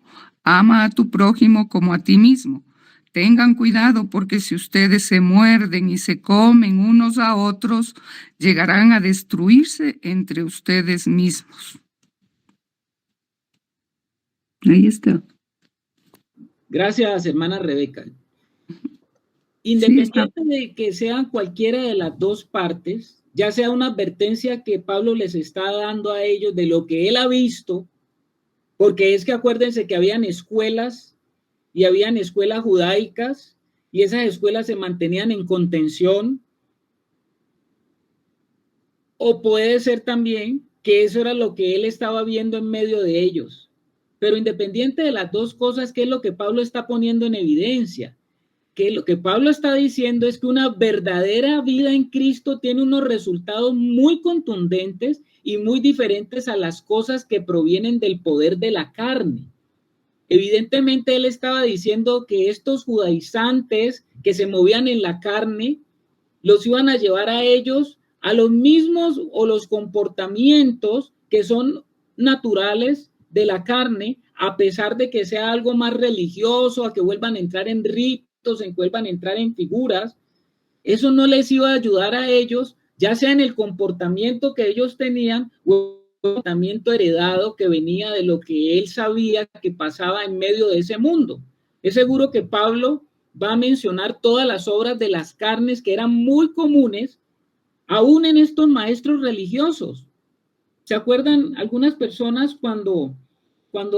ama a tu prójimo como a ti mismo. Tengan cuidado, porque si ustedes se muerden y se comen unos a otros, llegarán a destruirse entre ustedes mismos. Ahí está. Gracias, hermana Rebeca. Independiente de que sean cualquiera de las dos partes, ya sea una advertencia que Pablo les está dando a ellos de lo que él ha visto, porque es que acuérdense que habían escuelas y habían escuelas judaicas y esas escuelas se mantenían en contención, o puede ser también que eso era lo que él estaba viendo en medio de ellos. Pero independiente de las dos cosas, ¿qué es lo que Pablo está poniendo en evidencia? Que lo que Pablo está diciendo es que una verdadera vida en Cristo tiene unos resultados muy contundentes y muy diferentes a las cosas que provienen del poder de la carne. Evidentemente él estaba diciendo que estos judaizantes que se movían en la carne los iban a llevar a ellos a los mismos o los comportamientos que son naturales de la carne, a pesar de que sea algo más religioso, a que vuelvan a entrar en ritos, se vuelvan a entrar en figuras. Eso no les iba a ayudar a ellos, ya sea en el comportamiento que ellos tenían o el comportamiento heredado que venía de lo que él sabía que pasaba en medio de ese mundo. Es seguro que Pablo va a mencionar todas las obras de las carnes que eran muy comunes aún en estos maestros religiosos. ¿Se acuerdan algunas personas cuando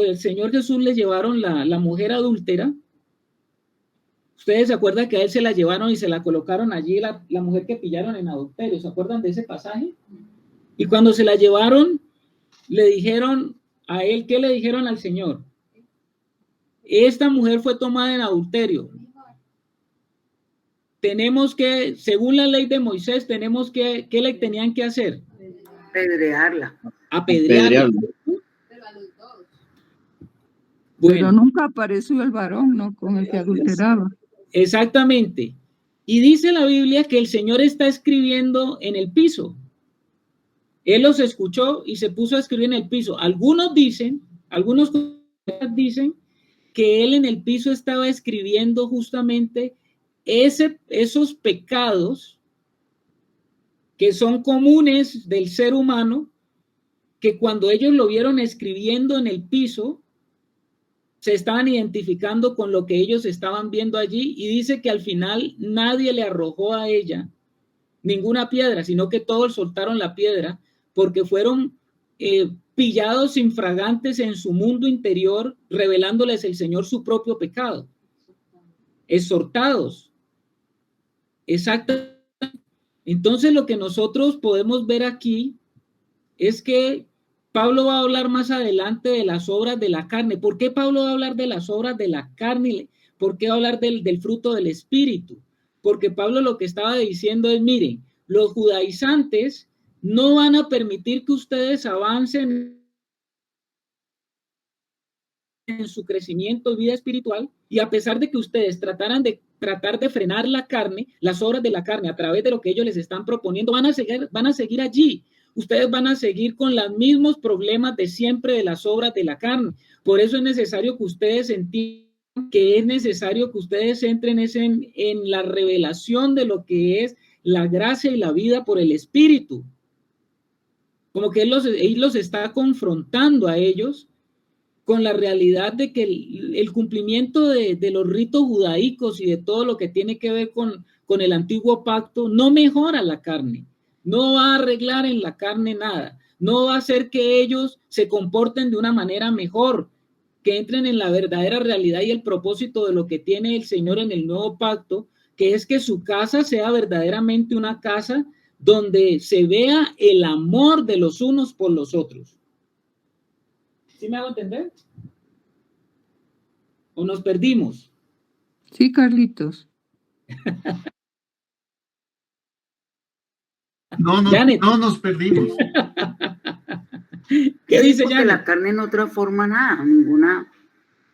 el Señor Jesús les llevaron la mujer adúltera? Ustedes se acuerdan que a él se la llevaron y se la colocaron allí, la mujer que pillaron en adulterio. ¿Se acuerdan de ese pasaje? Y cuando se la llevaron, le dijeron a él, ¿qué le dijeron al Señor? Esta mujer fue tomada en adulterio. Tenemos que, según la ley de Moisés, tenemos que, ¿qué le tenían que hacer? Apedrearla. Apedrearla. Bueno, pero nunca apareció el varón, ¿no? Con el que adulteraba. Exactamente. Y dice la Biblia que el Señor está escribiendo en el piso. Él los escuchó y se puso a escribir en el piso. Algunos dicen que él en el piso estaba escribiendo justamente esos pecados que son comunes del ser humano, que cuando ellos lo vieron escribiendo en el piso, se estaban identificando con lo que ellos estaban viendo allí, y dice que al final nadie le arrojó a ella ninguna piedra, sino que todos soltaron la piedra porque fueron pillados infragantes en su mundo interior, revelándoles el Señor su propio pecado. Exhortados. Exactamente. Entonces lo que nosotros podemos ver aquí es que Pablo va a hablar más adelante de las obras de la carne. ¿Por qué Pablo va a hablar de las obras de la carne? ¿Por qué va a hablar del fruto del Espíritu? Porque Pablo lo que estaba diciendo es, miren, los judaizantes no van a permitir que ustedes avancen en su crecimiento y vida espiritual, y a pesar de que ustedes tratar de frenar la carne, las obras de la carne a través de lo que ellos les están proponiendo, van a seguir allí. Ustedes van a seguir con los mismos problemas de siempre de las obras de la carne. Por eso es necesario que ustedes entiendan que es necesario que ustedes entren en la revelación de lo que es la gracia y la vida por el Espíritu. Como que él los está confrontando a ellos con la realidad de que el cumplimiento de los ritos judaicos y de todo lo que tiene que ver con el antiguo pacto no mejora la carne, no va a arreglar en la carne nada, no va a hacer que ellos se comporten de una manera mejor, que entren en la verdadera realidad y el propósito de lo que tiene el Señor en el nuevo pacto, que es que su casa sea verdaderamente una casa donde se vea el amor de los unos por los otros. ¿Sí me hago entender? ¿O nos perdimos? Sí, Carlitos. No nos perdimos. ¿Qué dice Porque Janet? la carne no transforma nada, ninguna.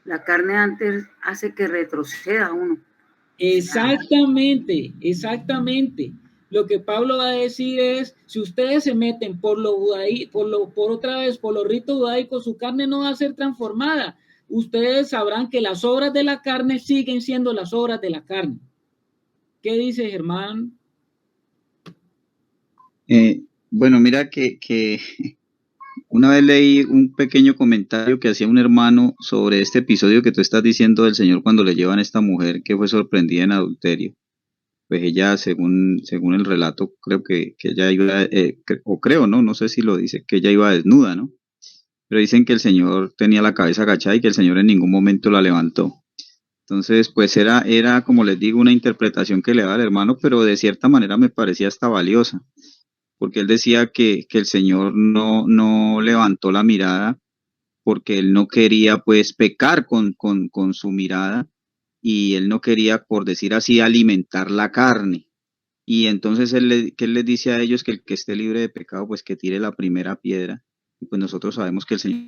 La carne antes hace que retroceda uno. Exactamente, exactamente. Lo que Pablo va a decir es, si ustedes se meten por los ritos judaicos, su carne no va a ser transformada. Ustedes sabrán que las obras de la carne siguen siendo las obras de la carne. ¿Qué dice Germán? Bueno, mira que una vez leí un pequeño comentario que hacía un hermano sobre este episodio que tú estás diciendo del Señor cuando le llevan a esta mujer que fue sorprendida en adulterio. Pues ella, según el relato, creo que ella iba, no sé si lo dice, que ella iba desnuda, ¿no? Pero dicen que el Señor tenía la cabeza agachada y que el Señor en ningún momento la levantó. Entonces, pues era como les digo, una interpretación que le daba al hermano, pero de cierta manera me parecía hasta valiosa, porque él decía que el Señor no levantó la mirada porque él no quería pues pecar con su mirada, y él no quería, por decir así, alimentar la carne. Y entonces ¿qué él les dice a ellos? Que el que esté libre de pecado, pues que tire la primera piedra. Y pues nosotros sabemos que el Señor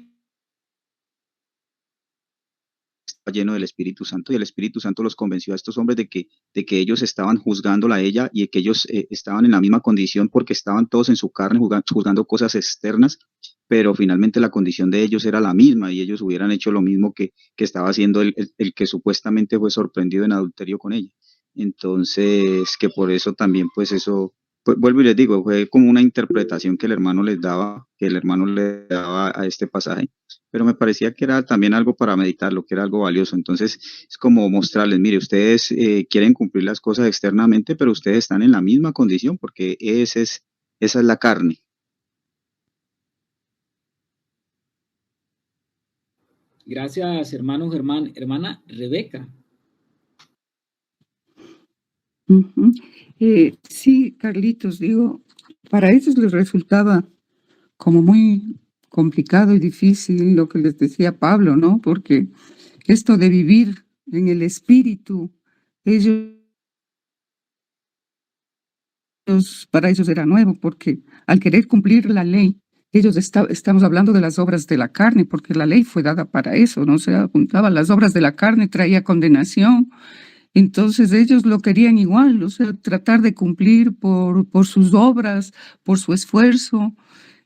está lleno del Espíritu Santo, y el Espíritu Santo los convenció a estos hombres de que ellos estaban juzgándola a ella, y que ellos estaban en la misma condición porque estaban todos en su carne juzgando cosas externas, pero finalmente la condición de ellos era la misma, y ellos hubieran hecho lo mismo que estaba haciendo el que supuestamente fue sorprendido en adulterio con ella. Entonces, que por eso también, pues eso, pues, vuelvo y les digo, fue como una interpretación que el hermano le daba a este pasaje, pero me parecía que era también algo para meditarlo, que era algo valioso. Entonces, es como mostrarles, mire, ustedes quieren cumplir las cosas externamente, pero ustedes están en la misma condición, porque esa es la carne. Gracias, hermano Germán. Hermana Rebeca. Sí, Carlitos, digo, para ellos les resultaba como muy complicado y difícil lo que les decía Pablo, ¿no? Porque esto de vivir en el Espíritu, para ellos era nuevo, porque al querer cumplir la ley, ellos estamos hablando de las obras de la carne, porque la ley fue dada para eso, ¿no? Se apuntaba las obras de la carne, traía condenación. Entonces ellos lo querían igual, o sea, tratar de cumplir por sus obras, por su esfuerzo.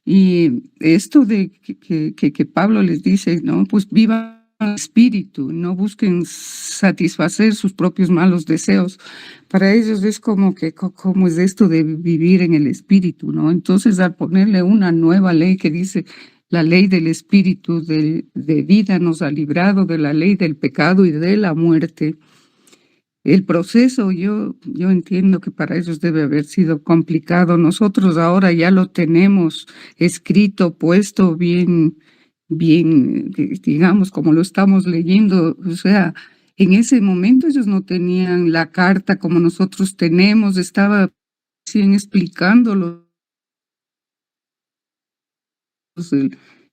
Y esto de que Pablo les dice, ¿no? Pues vivan el espíritu, no busquen satisfacer sus propios malos deseos. Para ellos es como que, ¿cómo es esto de vivir en el espíritu, no? Entonces, al ponerle una nueva ley que dice, la ley del espíritu de vida nos ha librado de la ley del pecado y de la muerte. El proceso, yo entiendo que para ellos debe haber sido complicado. Nosotros ahora ya lo tenemos escrito, puesto bien, digamos, como lo estamos leyendo. O sea, en ese momento ellos no tenían la carta como nosotros tenemos, estaba siguen explicándolo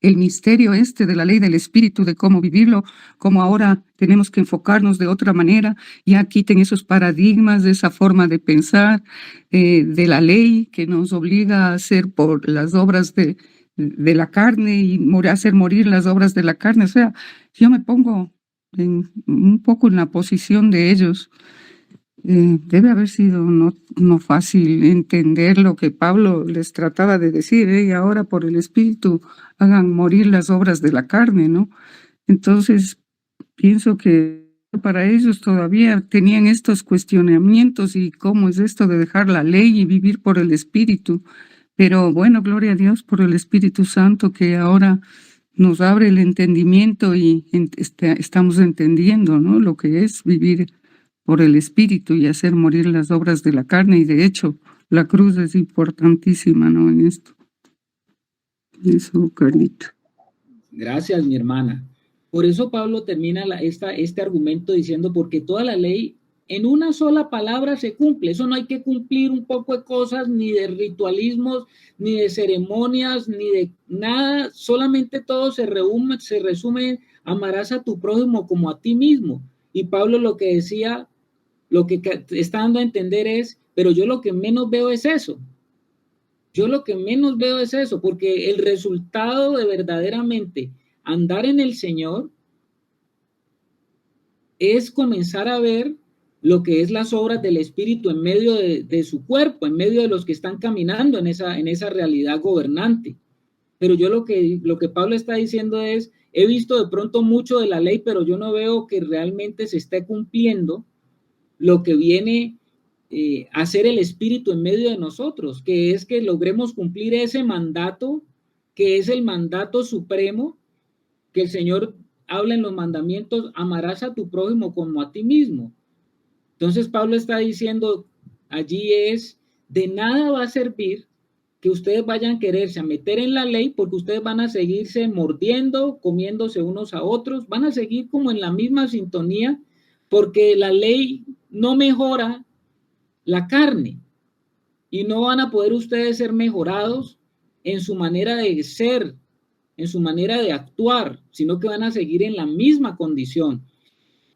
el misterio este de la ley del espíritu, de cómo vivirlo, cómo ahora tenemos que enfocarnos de otra manera, ya quiten esos paradigmas de esa forma de pensar, de la ley que nos obliga a hacer por las obras de la carne y hacer morir las obras de la carne. O sea, yo me pongo un poco en la posición de ellos. Debe haber sido no fácil entender lo que Pablo les trataba de decir, y ahora por el Espíritu hagan morir las obras de la carne, ¿no? Entonces, pienso que para ellos todavía tenían estos cuestionamientos y cómo es esto de dejar la ley y vivir por el Espíritu. Pero bueno, gloria a Dios por el Espíritu Santo que ahora nos abre el entendimiento y estamos entendiendo, ¿no? Lo que es vivir por el Espíritu y hacer morir las obras de la carne. Y de hecho, la cruz es importantísima, ¿no? En esto. Eso, Carlita. Gracias, mi hermana. Por eso Pablo termina este argumento diciendo, porque toda la ley en una sola palabra se cumple. Eso no hay que cumplir un poco de cosas, ni de ritualismos, ni de ceremonias, ni de nada. Solamente todo se resume, amarás a tu prójimo como a ti mismo. Y Pablo lo que decía, lo que está dando a entender es, pero yo lo que menos veo es eso. Yo lo que menos veo es eso, porque el resultado de verdaderamente andar en el Señor es comenzar a ver lo que es las obras del Espíritu en medio de su cuerpo, en medio de los que están caminando en esa realidad gobernante. Pero yo lo que Pablo está diciendo es, he visto de pronto mucho de la ley, pero yo no veo que realmente se esté cumpliendo lo que viene a hacer el Espíritu en medio de nosotros, que es que logremos cumplir ese mandato, que es el mandato supremo, que el Señor habla en los mandamientos, amarás a tu prójimo como a ti mismo. Entonces Pablo está diciendo allí es, de nada va a servir que ustedes vayan a quererse a meter en la ley, porque ustedes van a seguirse mordiendo, comiéndose unos a otros, van a seguir como en la misma sintonía, porque la ley no mejora la carne y no van a poder ustedes ser mejorados en su manera de ser, en su manera de actuar, sino que van a seguir en la misma condición,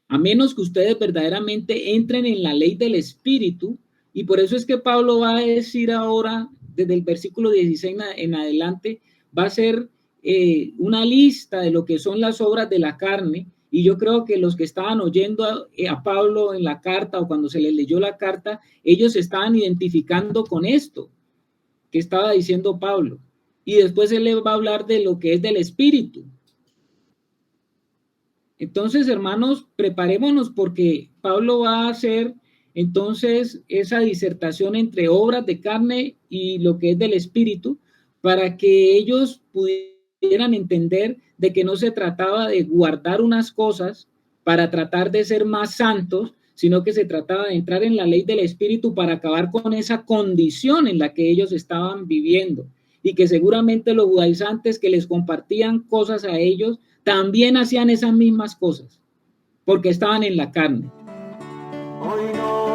a menos que ustedes verdaderamente entren en la ley del Espíritu. Y por eso es que Pablo va a decir ahora, desde el versículo 16 en adelante, va a ser una lista de lo que son las obras de la carne. Y yo creo que los que estaban oyendo a Pablo en la carta o cuando se les leyó la carta, ellos se estaban identificando con esto que estaba diciendo Pablo. Y después él le va a hablar de lo que es del Espíritu. Entonces, hermanos, preparémonos porque Pablo va a hacer entonces esa disertación entre obras de carne y lo que es del Espíritu, para que ellos pudieran entender de que no se trataba de guardar unas cosas para tratar de ser más santos, sino que se trataba de entrar en la ley del Espíritu para acabar con esa condición en la que ellos estaban viviendo, y que seguramente los judaizantes que les compartían cosas a ellos también hacían esas mismas cosas, porque estaban en la carne. Hoy no